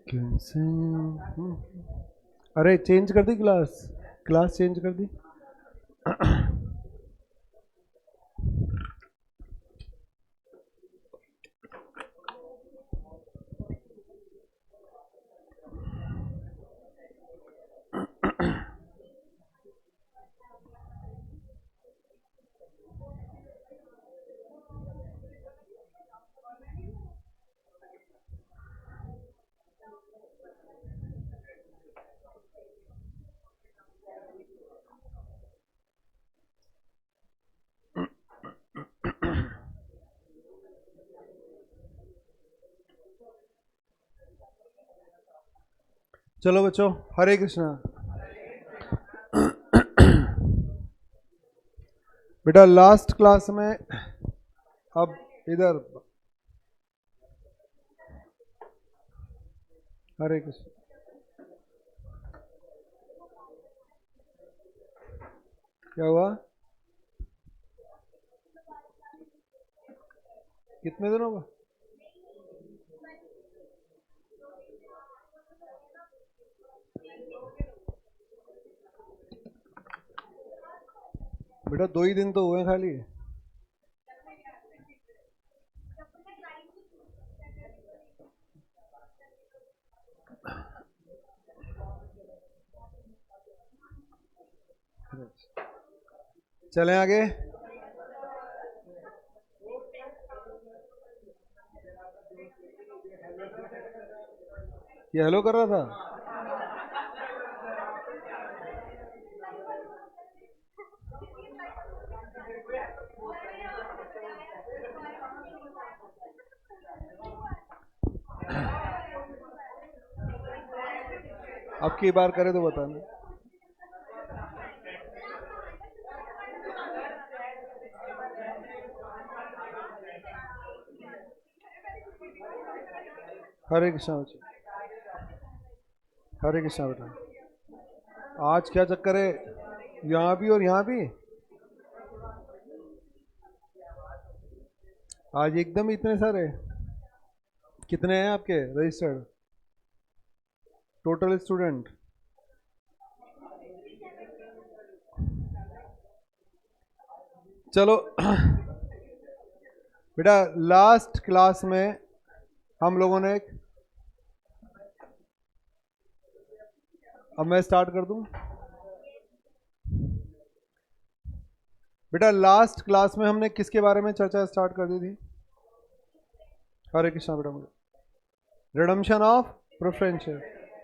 कैसे अरे चेंज कर दी क्लास क्लास चेंज कर दी। चलो बच्चों, हरे कृष्णा। बेटा लास्ट क्लास में अब इधर हरे कृष्ण। क्या हुआ? कितने दिनों का? बेटा 2 ही दिन तो हुए हैं खाली। चलें आगे। ये हेलो कर रहा था। अब की बार करे तो बताना। हरे कृष्णा बच्चों, हरे कृष्णा बेटा। आज क्या चक्कर है, यहाँ भी और यहाँ भी आज एकदम इतने सारे। कितने हैं आपके रजिस्टर्ड टोटल स्टूडेंट? चलो बेटा, लास्ट क्लास में हम लोगों ने अब मैं स्टार्ट कर दूं। बेटा लास्ट क्लास में हमने किसके बारे में चर्चा स्टार्ट कर दी थी? हरे कृष्णा बेटा। मुझे रिडम्पशन ऑफ प्रेफरेंशियल,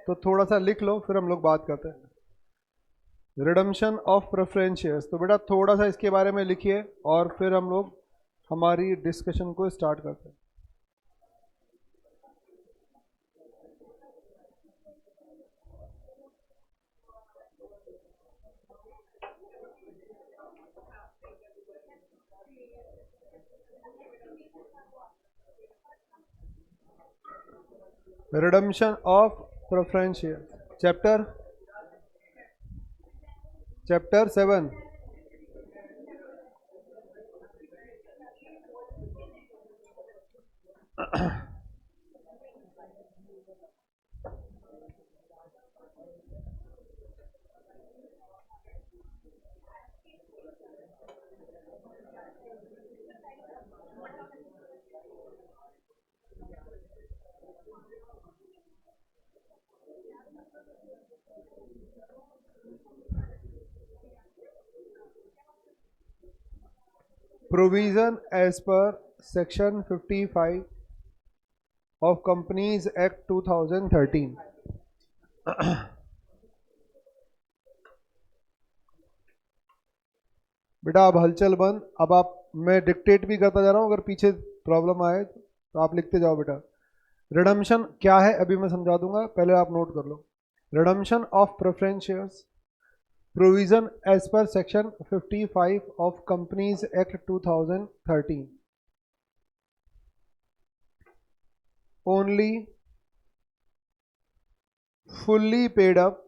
तो थोड़ा सा लिख लो फिर हम लोग बात करते हैं। रिडम्पशन ऑफ प्रेफरेंशियस, तो बेटा थोड़ा सा इसके बारे में लिखिए और फिर हम लोग हमारी डिस्कशन को स्टार्ट करते हैं। Redemption of preferential, chapter 7। Provision as per Section 55 of Companies Act 2013। बेटा अब हलचल बंद। अब आप, मैं डिक्टेट भी करता जा रहा हूँ, अगर पीछे प्रॉब्लम आए तो आप लिखते जाओ बेटा। रिडम्पशन क्या है अभी मैं समझा दूंगा, पहले आप नोट कर लो। Redemption of preference shares, provision as per section 55 of companies act 2013, only fully paid up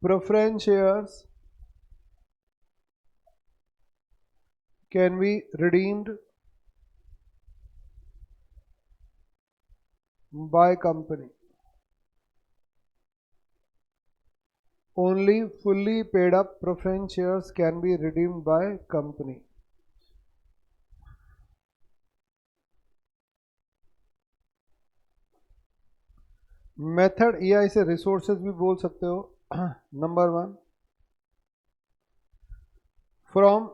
preference shares can be redeemed by company. Only fully paid up preference shares can be redeemed by company. Method या इसे resources भी बोल सकते हो. Number 1, from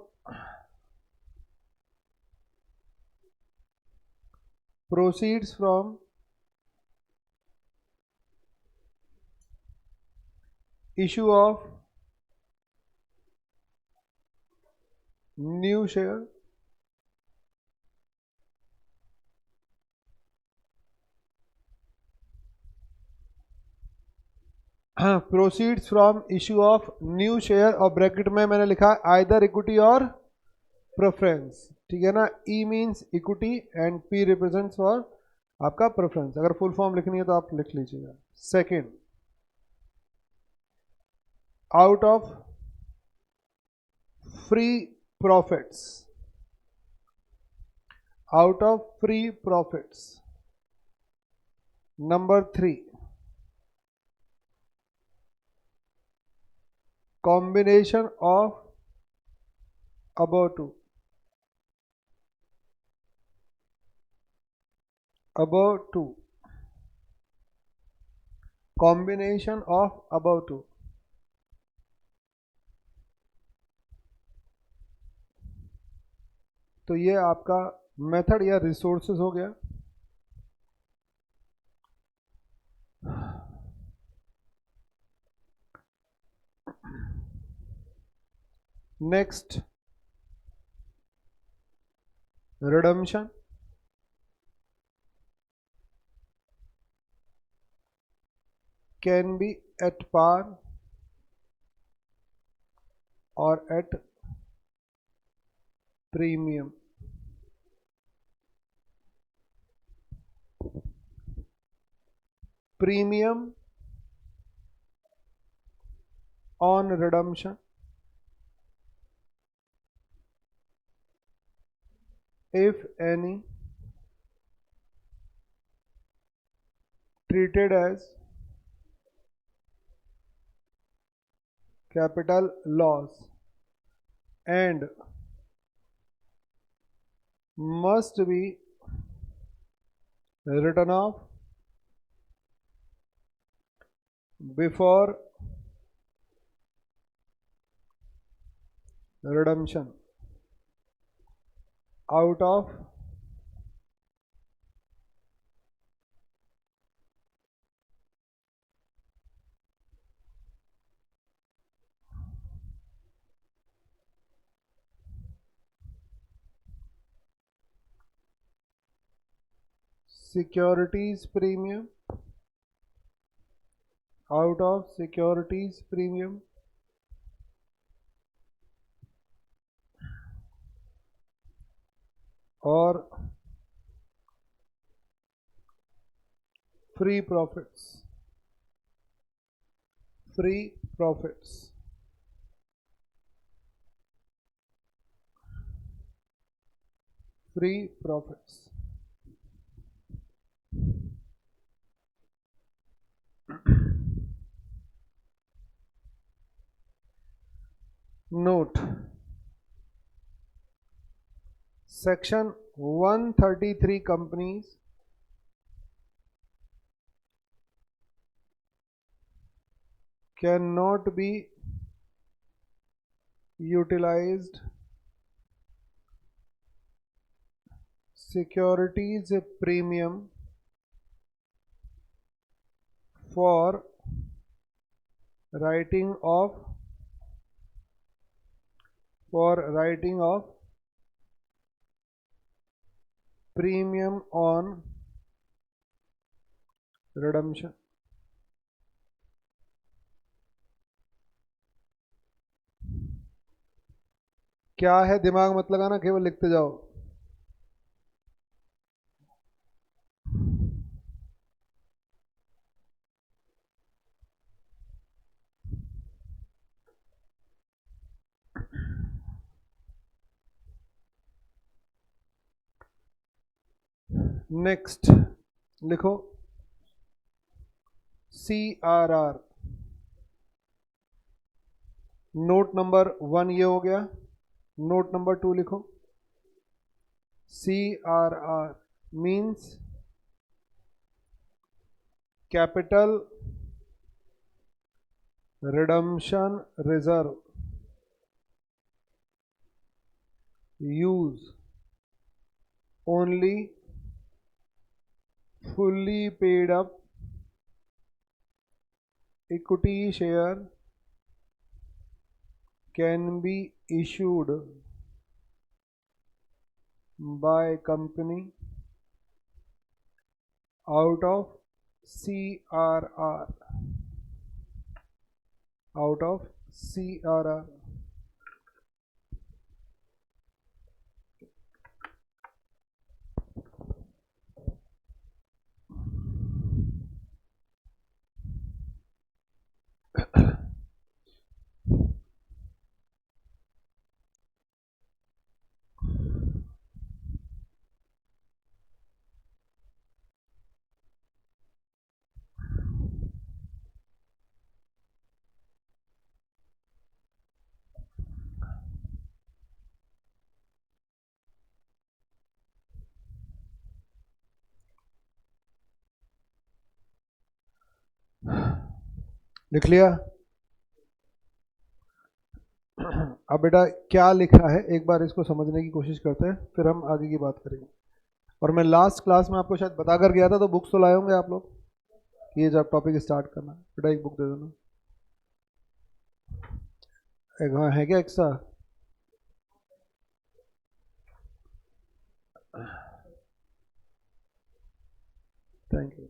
proceeds from issue of new share proceeds from issue of new share और bracket में मैंने लिखा है आइदर इक्विटी और प्रेफरेंस. ठीक है ना. E means equity and P represents for आपका प्रेफरेंस. अगर फुल फॉर्म लिखनी है तो आप लिख लीजिएगा. Second, out of free profits, out of free profits. Number 3, combination of above two, combination of above two. तो ये आपका मेथड या रिसोर्सेज हो गया. Next, redemption. Can be at par or at premium. Premium on redemption if any, treated as capital loss and must be written off before redemption out of securities premium, out of securities premium or free profits, free profits. Free profits. Note, section 133 companies cannot be utilized securities premium for writing of premium on redemption. क्या है दिमाग मत लगाना, केवल लिखते जाओ. Next लिखो, CRR। Note number 1 ये हो गया, नोट नंबर 2 लिखो। CRR means capital redemption reserve, use only fully paid up equity share can be issued by company out of CRR, out of CRR। लिख लिया? अब बेटा क्या लिखा है एक बार इसको समझने की कोशिश करते हैं, फिर हम आगे की बात करेंगे। और मैं लास्ट क्लास में आपको शायद बता कर गया था, तो बुक्स तो लाए होंगे आप लोग कि ये जब टॉपिक स्टार्ट करना है। बेटा एक बुक दे देना। एक हाँ है क्या एक्स्ट्रा? Thank you.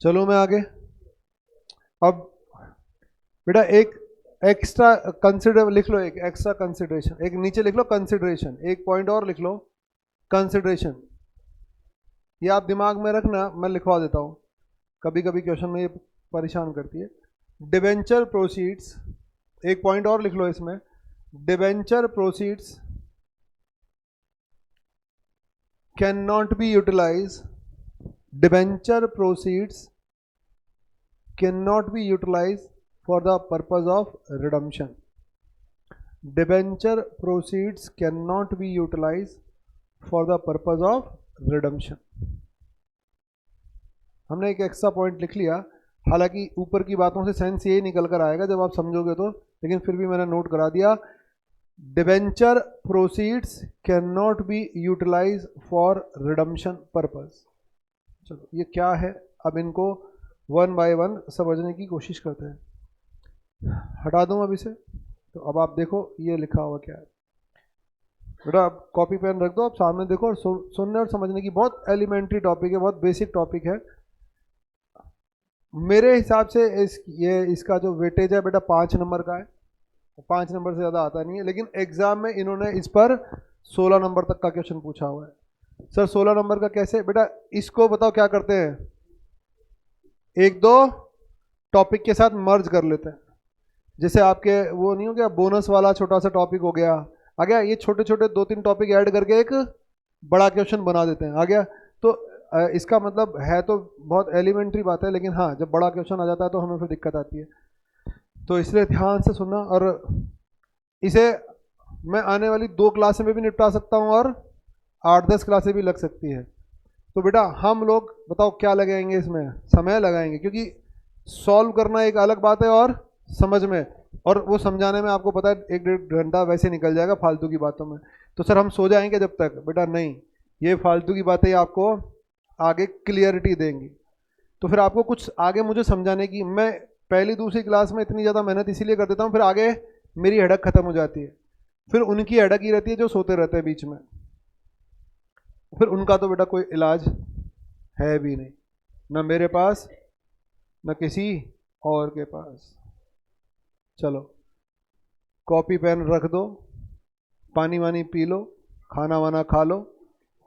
चलो मैं आगे। अब बेटा एक एक्स्ट्रा कंसिडर लिख लो, एक एक्स्ट्रा कंसिडरेशन, एक नीचे लिख लो कंसिडरेशन, एक पॉइंट और लिख लो कंसिडरेशन। ये आप दिमाग में रखना, मैं लिखवा देता हूँ, कभी कभी क्वेश्चन में ये परेशान करती है। डिबेंचर प्रोसीड्स, एक पॉइंट और लिख लो इसमें, debenture proceeds can not be utilise, debenture proceeds can not be utilise for the purpose of redemption. Debenture proceeds cannot be utilized for the purpose of redemption. हमने एक एक्स्ट्रा पॉइंट लिख लिया, हालांकि ऊपर की बातों से सेंस ये निकल कर आएगा जब आप समझोगे तो, लेकिन फिर भी मैंने नोट करा दिया। Debenture proceeds can not be utilise for redemption purpose. चलो ये क्या है, अब इनको वन बाय वन समझने की कोशिश करते हैं। हटा दूँ अब इसे, तो अब आप देखो ये लिखा हुआ क्या है। बेटा आप कॉपी पेन रख दो, आप सामने देखो, और सुनने और समझने की बहुत एलिमेंट्री टॉपिक है, बहुत बेसिक टॉपिक है। मेरे हिसाब से इसका जो वेटेज है बेटा 5 नंबर का है, 5 नंबर से ज़्यादा आता नहीं है, लेकिन एग्जाम में इन्होंने इस पर 16 नंबर तक का क्वेश्चन पूछा हुआ है। सर 16 नंबर का कैसे? बेटा इसको बताओ क्या करते हैं, एक दो टॉपिक के साथ मर्ज कर लेते हैं। जैसे आपके वो नहीं हो गया, बोनस वाला छोटा सा टॉपिक हो गया, आ गया, ये छोटे छोटे 2-3 टॉपिक ऐड करके एक बड़ा क्वेश्चन बना देते हैं, आ गया। तो इसका मतलब है तो बहुत एलिमेंट्री बात है, लेकिन हाँ जब बड़ा क्वेश्चन आ जाता है तो हमें फिर दिक्कत आती है। तो इसलिए ध्यान से सुनना, और इसे मैं आने वाली 2 क्लास में भी निपटा सकता हूँ और 8-10 क्लासें भी लग सकती है। तो बेटा हम लोग बताओ क्या लगाएंगे इसमें, समय लगाएंगे, क्योंकि सॉल्व करना एक अलग बात है और समझ में, और वो समझाने में आपको पता है 1-1.5 घंटा वैसे निकल जाएगा फालतू की बातों में। तो सर हम सो जाएंगे जब तक? बेटा नहीं, ये फालतू की बातें आपको आगे क्लियरिटी देंगी। तो फिर आपको कुछ आगे मुझे समझाने की, मैं पहली दूसरी क्लास में इतनी ज़्यादा मेहनत इसीलिए कर देता हूँ, फिर आगे मेरी हेडक खत्म हो जाती है, फिर उनकी हेडक ही रहती है जो सोते रहते हैं बीच में, फिर उनका तो बेटा कोई इलाज है भी नहीं, ना मेरे पास ना किसी और के पास। चलो कॉपी पेन रख दो, पानी वानी पी लो, खाना वाना खा लो,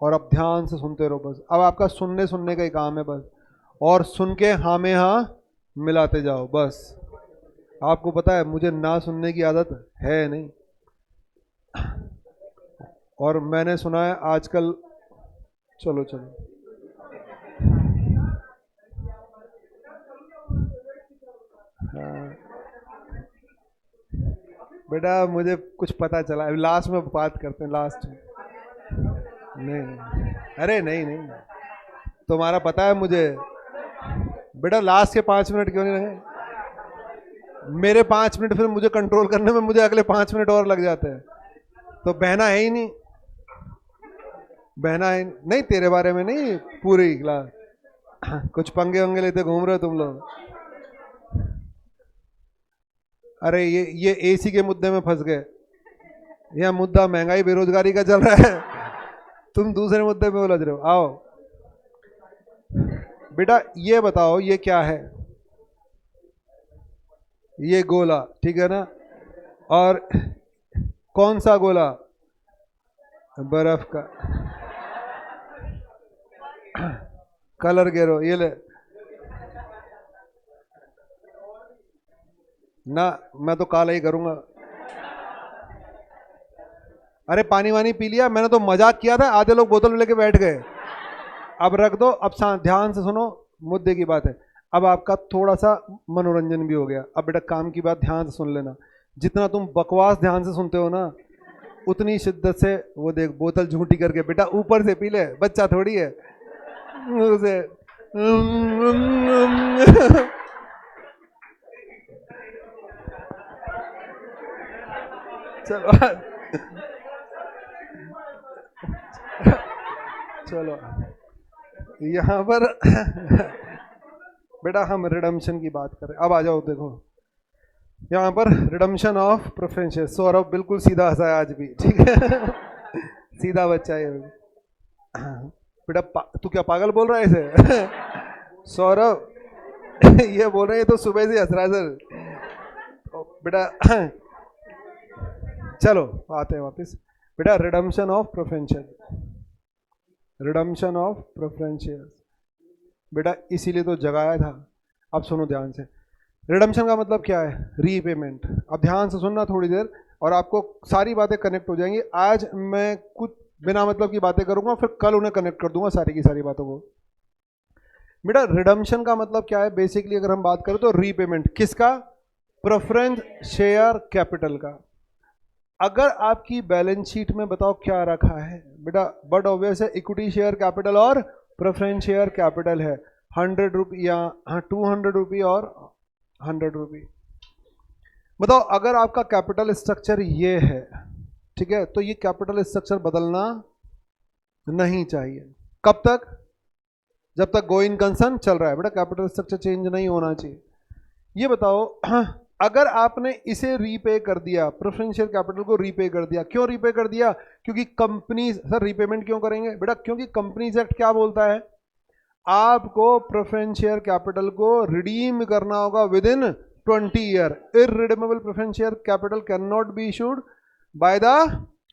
और अब ध्यान से सुनते रहो बस। अब आपका सुनने सुनने का ही काम है बस, और सुन के हाँ में हाँ मिलाते जाओ बस। आपको पता है मुझे ना सुनने की आदत है नहीं, और मैंने सुना है आजकल, चलो चलो बेटा मुझे कुछ पता चला, अभी लास्ट में बात करते हैं, लास्ट में। नहीं, अरे नहीं नहीं, तुम्हारा पता है मुझे। बेटा लास्ट के 5 मिनट क्यों नहीं रहे? मेरे 5 मिनट फिर मुझे कंट्रोल करने में मुझे अगले 5 मिनट और लग जाते हैं। तो बहना है ही नहीं, बहना है नहीं, तेरे बारे में नहीं, पूरी क्लास। कुछ पंगे वंगे लेते घूम रहे हो तुम लोग। अरे ये एसी के मुद्दे में फंस गए। यह मुद्दा महंगाई बेरोजगारी का चल रहा है, तुम दूसरे मुद्दे पे उलझ रहे हो। आओ बेटा ये बताओ ये क्या है? ये गोला, ठीक है ना? और कौन सा गोला? बर्फ का। कलर गेरो, ये ले ना, मैं तो काला ही करूंगा। अरे पानी वानी पी लिया? मैंने तो मजाक किया था, आधे लोग बोतल लेके बैठ गए। अब रख दो, अब ध्यान से सुनो, मुद्दे की बात है। अब आपका थोड़ा सा मनोरंजन भी हो गया। अब बेटा काम की बात ध्यान से सुन लेना। जितना तुम बकवास ध्यान से सुनते हो ना, उतनी शिद्दत से वो देख बोतल झूठी करके बेटा ऊपर से पी ले, बच्चा थोड़ी है उसे। चलो चलो यहाँ पर बेटा हम रिडम्पशन की बात करें। अब आ जाओ, देखो यहाँ पर रिडम्पशन ऑफ प्रेफरेंसेस। सौरभ बिल्कुल सीधा हंसा है आज भी, ठीक है। सीधा बच्चा है बेटा। तू क्या पागल बोल रहा है इसे? सौरभ ये बोल रहे हैं तो सुबह से हंस रहा है सर बेटा। चलो आते हैं वापस बेटा। Redemption of preferential, redemption of preferential बेटा इसीलिए तो जगाया था। अब सुनो ध्यान से, रिडम्पशन का मतलब क्या है? रीपेमेंट। अब ध्यान से सुनना थोड़ी देर, और आपको सारी बातें कनेक्ट हो जाएंगी। आज मैं कुछ बिना मतलब की बातें करूंगा, फिर कल उन्हें कनेक्ट कर दूंगा सारी की सारी बातों को। बेटा रिडम्पशन का मतलब क्या है? बेसिकली अगर हम बात करें तो रीपेमेंट किसका? प्रेफरेंस शेयर कैपिटल का। अगर आपकी बैलेंस शीट में बताओ क्या रखा है बेटा? बट ऑब्वियस है, इक्विटी शेयर कैपिटल और प्रेफरेंस शेयर कैपिटल है। 100 रुपी या 200 रुपी और 100 रुपी। बताओ अगर आपका कैपिटल स्ट्रक्चर ये है, ठीक है, तो ये कैपिटल स्ट्रक्चर बदलना नहीं चाहिए। कब तक? जब तक गोइंग कंसर्न चल रहा है बेटा, कैपिटल स्ट्रक्चर चेंज नहीं होना चाहिए। ये बताओ अगर आपने इसे रीपे कर दिया, प्रेफरेंशियल कैपिटल को रीपे कर दिया, क्यों रीपे कर दिया? क्योंकि कंपनी, सर रीपेमेंट क्यों करेंगे बेटा? क्योंकि कंपनीज एक्ट क्या बोलता है? आपको प्रेफरेंस शेयर कैपिटल को रिडीम करना होगा with in 20 year. Irredeemable preference share capital can not be issued by the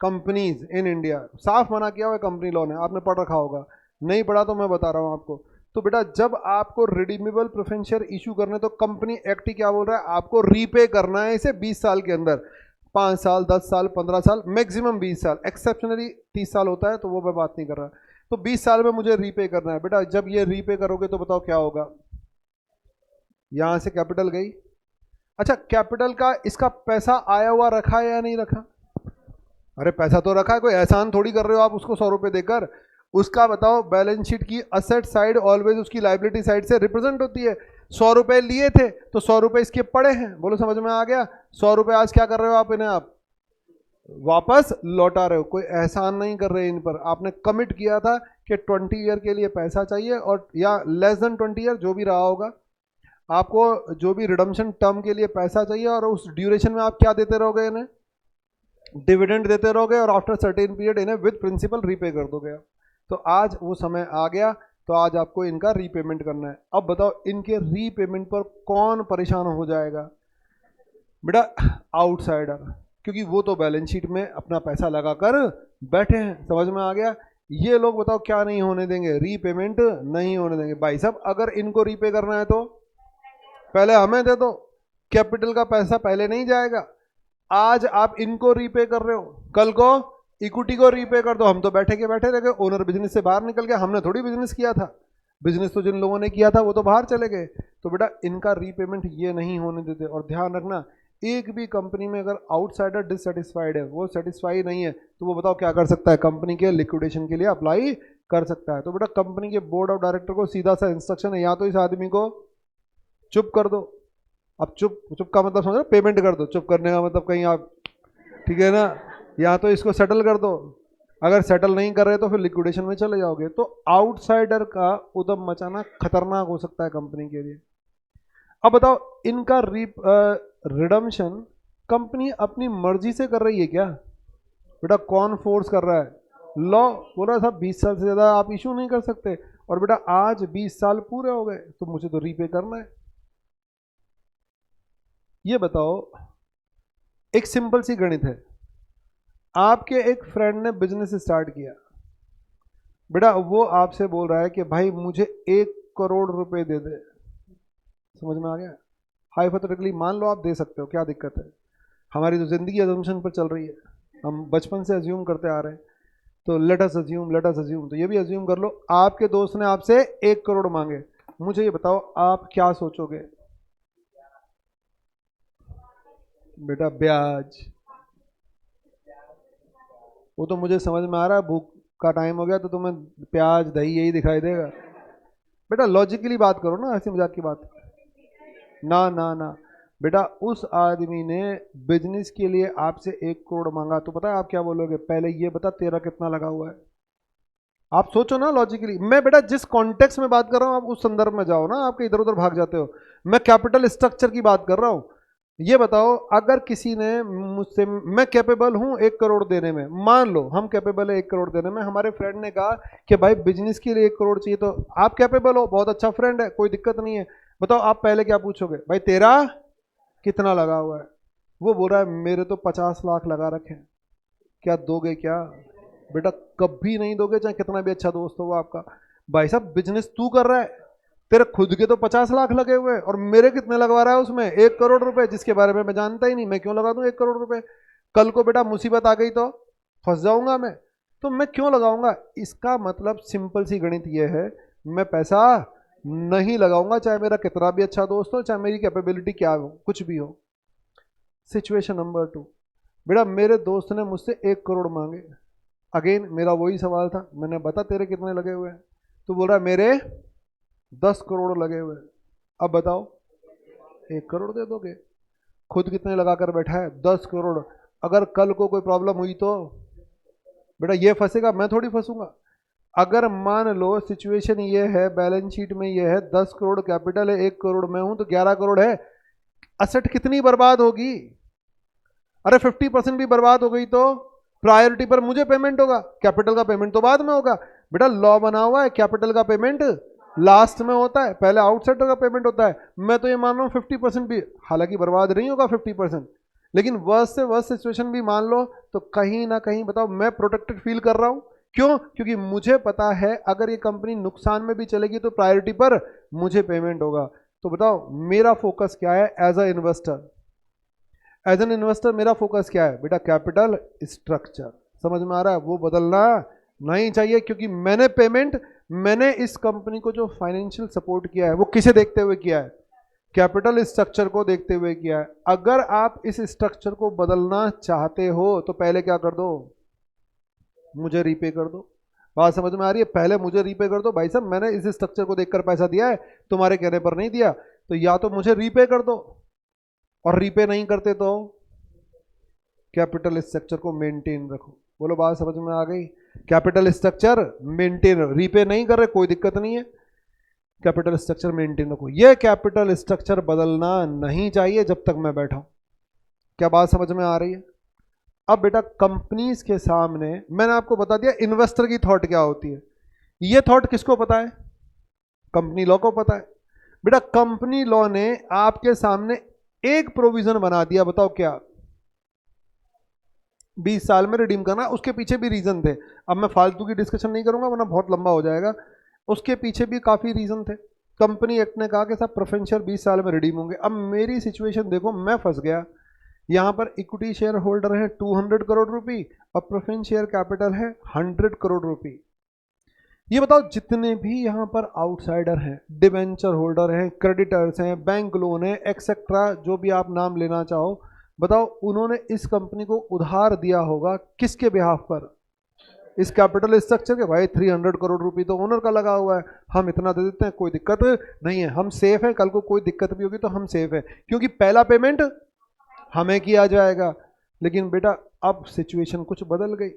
companies in India. साफ मना किया हुआ कंपनी लॉ ने, आपने पढ़ रखा होगा, नहीं पढ़ा तो मैं बता रहा हूं आपको। तो बेटा जब आपको रिडीमेबल प्रेफरेंस शेयर इशू करने, तो कंपनी एक्ट ही क्या बोल रहा है? आपको रीपे करना है इसे 20 साल के अंदर। 5 साल, 10 साल, 15 साल, मैक्सिमम 20 साल, एक्सेप्शनली 30 साल होता है, तो वो मैं बात नहीं कर रहा। तो 20 साल में मुझे रीपे करना है बेटा। जब ये रीपे करोगे तो बताओ क्या होगा? यहां से कैपिटल गई। अच्छा कैपिटल का इसका पैसा आया हुआ रखा है या नहीं रखा? अरे पैसा तो रखा है, कोई एहसान थोड़ी कर रहे हो आप उसको 100 रुपए देकर। उसका बताओ बैलेंस शीट की असेट साइड ऑलवेज उसकी लाइबिलिटी साइड से रिप्रेजेंट होती है। 100 रुपए लिए थे तो 100 रुपए इसके पड़े हैं, बोलो समझ में आ गया? 100 रुपए आज क्या कर रहे हो आप? इन्हें आप वापस लौटा रहे हो, कोई एहसान नहीं कर रहे इन पर। आपने कमिट किया था कि 20 ईयर के लिए पैसा चाहिए, और या लेस देन 20 ईयर जो भी रहा होगा, आपको जो भी रिडम्पशन टर्म के लिए पैसा चाहिए, और उस ड्यूरेशन में आप क्या देते रहोगे? इन्हें डिविडेंड देते रहोगे, और आफ्टर सर्टेन पीरियड इन्हें विद प्रिंसिपल रीपे कर दोगे। तो आज वो समय आ गया, तो आज आपको इनका रीपेमेंट करना है। अब बताओ इनके रीपेमेंट पर कौन परेशान हो जाएगा बेटा? आउटसाइडर, क्योंकि वो तो बैलेंस शीट में अपना पैसा लगाकर बैठे हैं। समझ में आ गया? ये लोग बताओ क्या नहीं होने देंगे? रीपेमेंट नहीं होने देंगे। भाई साहब अगर इनको रीपे करना है तो पहले हमें दे दो, कैपिटल का पैसा पहले नहीं जाएगा। आज आप इनको रीपे कर रहे हो, कल को इक्विटी को रीपे कर दो। हम तो बैठे के बैठे रह गए, ओनर बिजनेस से बाहर निकल गया, हमने थोड़ी बिजनेस किया था। बिजनेस तो जिन लोगों ने किया था वो तो बाहर चले गए। तो बेटा इनका रीपेमेंट ये नहीं होने देते। और ध्यान रखना, एक भी कंपनी में अगर आउटसाइडर डिससेटिस्फाइड है, वो सेटिस्फाई नहीं है, तो वो बताओ क्या कर सकता है, कंपनी के लिक्विडेशन के लिए अप्लाई कर सकता है। तो बेटा कंपनी के बोर्ड ऑफ डायरेक्टर को सीधा सा इंस्ट्रक्शन है, या तो इस आदमी को चुप कर दो। अब चुप चुप का मतलब समझ रहे हो, पेमेंट कर दो। चुप करने का मतलब कहीं आप, ठीक है ना, या तो इसको सेटल कर दो, अगर सेटल नहीं कर रहे तो फिर लिक्विडेशन में चले जाओगे। तो आउटसाइडर का उद्यम मचाना खतरनाक हो सकता है कंपनी के लिए। अब बताओ इनका रिडम्पशन कंपनी अपनी मर्जी से कर रही है क्या? बेटा कौन फोर्स कर रहा है? लॉ बोल रहा था 20 साल से ज़्यादा आप इशू नहीं कर सकते, और बेटा आज 20 साल पूरे हो गए तो मुझे तो रीपे करना है। ये बताओ, एक सिंपल सी गणित है, आपके एक फ्रेंड ने बिजनेस स्टार्ट किया, बेटा वो आपसे बोल रहा है कि भाई मुझे 1 करोड़ रुपए दे दे। समझ में आ गया? हाइपोथेटिकली मान लो आप दे सकते हो, क्या दिक्कत है? हमारी तो जिंदगी अजम्पशन पर चल रही है, हम बचपन से अज्यूम करते आ रहे हैं। तो लेट अस अज्यूम, तो ये भी अज्यूम कर लो आपके दोस्त ने आपसे 1 करोड़ मांगे। मुझे ये बताओ आप क्या सोचोगे? बेटा ब्याज, वो तो मुझे समझ में आ रहा है, भूख का टाइम हो गया तो तुम्हें प्याज दही यही दिखाई देगा। बेटा लॉजिकली बात करो ना, हंसी मजाक की बात ना ना ना। बेटा उस आदमी ने बिजनेस के लिए आपसे 1 करोड़ मांगा, तो पता है आप क्या बोलोगे? पहले ये बता तेरा कितना लगा हुआ है। आप सोचो ना लॉजिकली, मैं बेटा जिस कॉन्टेक्स्ट में बात कर रहा हूं आप उस संदर्भ में जाओ ना, आपके इधर उधर भाग जाते हो। मैं कैपिटल स्ट्रक्चर की बात कर रहा हूं। ये बताओ अगर किसी ने मुझसे, मैं कैपेबल हूं 1 करोड़ देने में, मान लो हम कैपेबल है 1 करोड़ देने में, हमारे फ्रेंड ने कहा कि भाई बिजनेस के लिए 1 करोड़ चाहिए, तो आप कैपेबल हो, बहुत अच्छा फ्रेंड है, कोई दिक्कत नहीं है। बताओ आप पहले क्या पूछोगे? भाई तेरा कितना लगा हुआ है? वो बोल रहा है मेरे तो 50 लाख लगा रखे हैं। क्या दोगे क्या? बेटा कभी नहीं दोगे, चाहे कितना भी अच्छा दोस्त हो वो आपका। भाई साहब बिजनेस तू कर रहा है, तेरे खुद के तो 50 लाख लगे हुए हैं, और मेरे कितने लगवा रहा है उसमें? 1 करोड़ रुपए, जिसके बारे में मैं जानता ही नहीं, मैं क्यों लगा दूं 1 करोड़ रुपए? कल को बेटा मुसीबत आ गई तो फंस जाऊंगा मैं, तो मैं क्यों लगाऊंगा? इसका मतलब सिंपल सी गणित ये है, मैं पैसा नहीं लगाऊंगा चाहे मेरा कितना भी अच्छा दोस्त हो, चाहे मेरी कैपेबिलिटी क्या हो, कुछ भी हो। सिचुएशन नंबर 2, बेटा मेरे दोस्त ने मुझसे 1 करोड़ मांगे। अगेन मेरा वही सवाल था, मैंने बता तेरे कितने लगे हुए हैं? तो बोल रहा है मेरे 10 करोड़ लगे हुए हैं। अब बताओ 1 करोड़ दे दोगे? खुद कितने लगा कर बैठा है? 10 करोड़। अगर कल को कोई प्रॉब्लम हुई तो बेटा ये फंसेगा, मैं थोड़ी फंसूंगा। अगर मान लो सिचुएशन ये है, बैलेंस शीट में ये है 10 करोड़ कैपिटल है, 1 करोड़ मैं हूं, तो 11 करोड़ है। असेट कितनी बर्बाद होगी? अरे 50% भी बर्बाद हो गई तो प्रायोरिटी पर मुझे पेमेंट होगा, कैपिटल का पेमेंट तो बाद में होगा। बेटा लॉ बना हुआ है कैपिटल का पेमेंट लास्ट में होता है, पहले आउटसाइडर का पेमेंट होता है। मैं तो ये मान रहा हूँ 50% भी, हालांकि बर्बाद नहीं होगा 50%, लेकिन वर्स्ट से वर्स्ट सिचुएशन भी मान लो तो कहीं ना कहीं बताओ मैं प्रोटेक्टेड फील कर रहा हूं। क्यों? क्योंकि मुझे पता है अगर ये कंपनी नुकसान में भी चलेगी तो प्रायोरिटी पर मुझे पेमेंट होगा। तो बताओ मेरा फोकस क्या है as a investor? As an investor मेरा फोकस क्या है? बेटा कैपिटल स्ट्रक्चर। समझ में आ रहा है? वो बदलना नहीं चाहिए, क्योंकि मैंने पेमेंट, मैंने इस कंपनी को जो फाइनेंशियल सपोर्ट किया है वो किसे देखते हुए किया है? कैपिटल स्ट्रक्चर को देखते हुए किया है। अगर आप इस स्ट्रक्चर को बदलना चाहते हो तो पहले क्या कर दो? मुझे रीपे कर दो। बात समझ में आ रही है? पहले मुझे रीपे कर दो। भाई साहब मैंने इस स्ट्रक्चर को देखकर पैसा दिया है, तुम्हारे कहने पर नहीं दिया, तो या तो मुझे रीपे कर दो, और रीपे नहीं करते तो कैपिटल स्ट्रक्चर को मेंटेन रखो। बोलो बात समझ में आ गई? कैपिटल स्ट्रक्चर मेंटेन, रीपे नहीं कर रहे कोई दिक्कत नहीं है, कैपिटल स्ट्रक्चर मेंटेन रखो। ये कैपिटल स्ट्रक्चर बदलना नहीं चाहिए जब तक मैं बैठा हूं। क्या बात समझ में आ रही है? अब बेटा कंपनीज के सामने मैंने आपको बता दिया इन्वेस्टर की थॉट क्या होती है। ये थॉट किसको पता है? कंपनी लॉ को पता है। बेटा कंपनी लॉ ने आपके सामने एक प्रोविजन बना दिया, बताओ क्या? 20 साल में रिडीम करना। उसके पीछे भी रीजन थे, अब मैं फालतू की डिस्कशन नहीं करूंगा वरना बहुत लंबा हो जाएगा। उसके पीछे भी काफी रीजन थे। कंपनी एक्ट ने कहा कि साहब प्रेफरेंशियल 20 साल में रिडीम होंगे। अब मेरी सिचुएशन देखो, मैं फंस गया। यहां पर इक्विटी शेयर होल्डर है 200 करोड़ रुपी और प्रेफरेंस शेयर कैपिटल है 100 करोड़ रुपी। ये बताओ जितने भी यहाँ पर आउटसाइडर हैं, डिवेंचर होल्डर हैं, क्रेडिटर्स हैं, बैंक लोन है, एक्सेट्रा, जो भी आप नाम लेना चाहो, बताओ उन्होंने इस कंपनी को उधार दिया होगा किसके बिहाफ पर? इस कैपिटल स्ट्रक्चर के। भाई 300 करोड़ रुपए तो ओनर का लगा हुआ है, हम इतना दे देते हैं, कोई दिक्कत नहीं है, हम सेफ हैं, कल को कोई दिक्कत भी होगी तो हम सेफ हैं, क्योंकि पहला पेमेंट हमें किया जाएगा। लेकिन बेटा अब सिचुएशन कुछ बदल गई,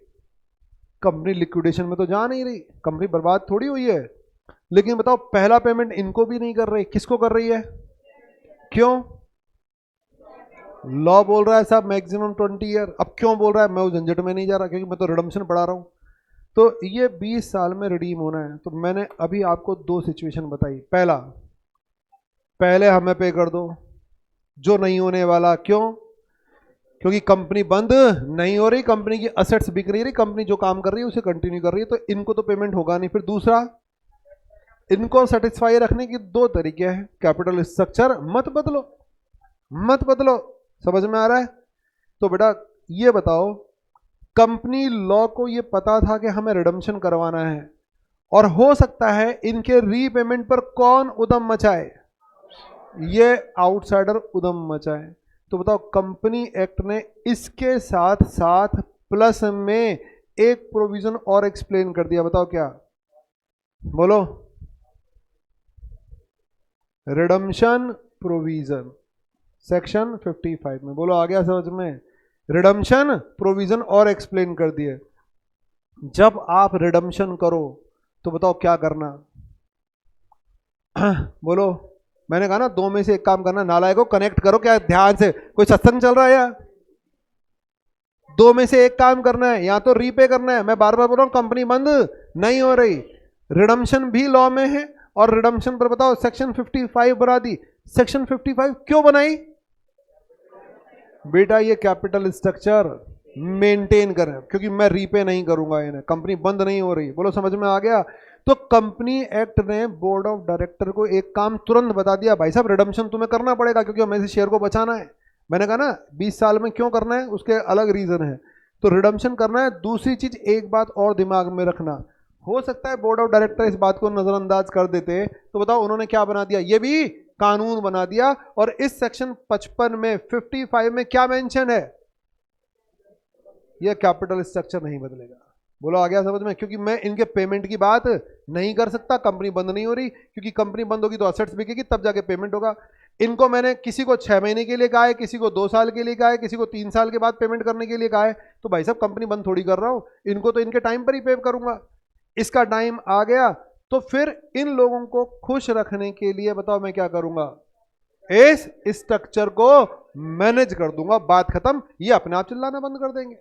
कंपनी लिक्विडेशन में तो जा नहीं रही, कंपनी बर्बाद थोड़ी हुई है, लेकिन बताओ पहला पेमेंट इनको भी नहीं कर रही, किसको कर रही है? क्यों? लॉ बोल रहा है साहब मैक्सिमम 20 ईयर। अब क्यों बोल रहा है? मैं उस झंझट में नहीं जा रहा, क्योंकि मैं तो रिडम्पशन पढ़ा रहा हूं। तो ये 20 साल में रिडीम होना है, तो मैंने अभी आपको दो सिचुएशन बताई। पहला, पहले हमें पे कर दो, जो नहीं होने वाला। क्यों? क्योंकि कंपनी बंद नहीं हो रही, कंपनी की असेट्स बिक रही, कंपनी जो काम कर रही है उसे कंटिन्यू कर रही है, तो इनको तो पेमेंट होगा नहीं। फिर दूसरा, इनको सेटिस्फाई रखने की दो तरीके हैं, कैपिटल स्ट्रक्चर मत बदलो, मत बदलो। समझ में आ रहा है? तो बेटा ये बताओ, कंपनी लॉ को ये पता था कि हमें रिडम्पशन करवाना है, और हो सकता है इनके रीपेमेंट पर कौन उद्यम मचाए? ये आउटसाइडर उद्यम मचाए। तो बताओ कंपनी एक्ट ने इसके साथ साथ प्लस में एक प्रोविजन और एक्सप्लेन कर दिया। बताओ क्या? बोलो। रिडम्पशन प्रोविजन सेक्शन 55 में। बोलो आ गया समझ में? रिडम्पशन प्रोविजन और एक्सप्लेन कर दिए। जब आप रिडम्पशन करो तो बताओ क्या करना? बोलो। मैंने कहा ना दो में से एक काम करना। नालायक को कनेक्ट करो क्या ध्यान से, कोई सत्संग चल रहा है या? दो में से एक काम करना है, या तो रीपे करना है। मैं बार बार बोल रहा हूं कंपनी बंद नहीं हो रही, रिडम्पशन भी लॉ में है। और रिडम्पशन पर बताओ सेक्शन 55 बना दी। सेक्शन 55 क्यों बनाई? बेटा ये कैपिटल स्ट्रक्चर मेंटेन करें, क्योंकि मैं रीपे नहीं करूंगा इन्हें, कंपनी बंद नहीं हो रही। बोलो समझ में आ गया? तो कंपनी एक्ट ने बोर्ड ऑफ डायरेक्टर को एक काम तुरंत बता दिया, भाई साहब रिडम्पशन तुम्हें करना पड़ेगा, क्योंकि हमें इस शेयर को बचाना है। मैंने कहा ना 20 साल में क्यों करना है, उसके अलग रीजन है, तो रिडम्पशन करना है। दूसरी चीज एक बात और दिमाग में रखना, हो सकता है बोर्ड ऑफ डायरेक्टर इस बात को नजरअंदाज कर देते, तो बताओ उन्होंने क्या बना दिया? ये भी कानून बना दिया। और इस सेक्शन 55 में 55 में क्या मेंशन है? ये कैपिटल स्ट्रक्चर नहीं बदलेगा। बोलो आ गया समझ में? क्योंकि मैं इनके पेमेंट की बात नहीं कर सकता, कंपनी बंद नहीं हो रही, क्योंकि कंपनी बंद होगी तो असेट्स बिकेगी, तब जाके पेमेंट होगा। इनको मैंने किसी को 6 महीने के लिए कहा है, किसी को 2 साल के लिए कहा है, किसी को 3 साल के बाद पेमेंट करने के लिए कहा है। तो भाई साहब कंपनी बंद थोड़ी कर रहा हूं, इनको तो इनके टाइम पर ही पे करूंगा। इसका टाइम आ गया तो फिर इन लोगों को खुश रखने के लिए बताओ मैं क्या करूंगा? इस स्ट्रक्चर को मैनेज कर दूंगा, बात खत्म। ये अपने आप चिल्लाना बंद कर देंगे।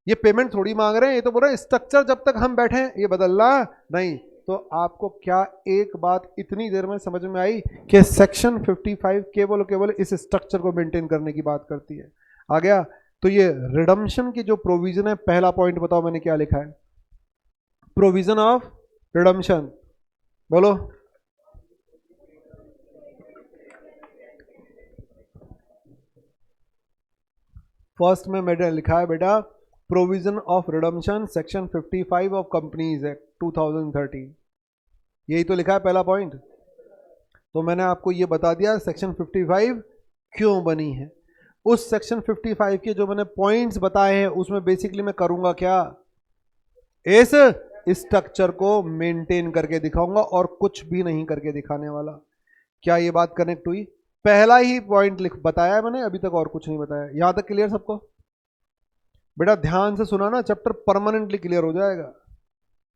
ये पेमेंट थोड़ी मांग रहे हैं, ये तो बोल रहे हैं स्ट्रक्चर जब तक हम बैठे हैं ये बदलना नहीं। तो आपको क्या एक बात इतनी देर में समझ में आई कि सेक्शन 55 केवल और केवल इस स्ट्रक्चर को मेंटेन करने की बात करती है। आ गया? तो ये रिडम्पशन की जो प्रोविजन है, पहला पॉइंट बताओ मैंने क्या लिखा है? Provision of redemption. बोलो। फर्स्ट में मैंने लिखा है बेटा provision of redemption section 55 of companies act 2013। यही तो लिखा है पहला पॉइंट। तो मैंने आपको ये बता दिया सेक्शन 55 क्यों बनी है। उस सेक्शन 55 के जो मैंने पॉइंट्स बताए हैं उसमें बेसिकली मैं करूंगा क्या? इस स्ट्रक्चर को मेंटेन करके दिखाऊंगा और कुछ भी नहीं करके दिखाने वाला। क्या ये बात कनेक्ट हुई? पहला ही पॉइंट लिख बताया मैंने, अभी तक और कुछ नहीं बताया। यहां तक क्लियर सबको? बेटा ध्यान से सुना ना, चैप्टर परमानेंटली क्लियर हो जाएगा।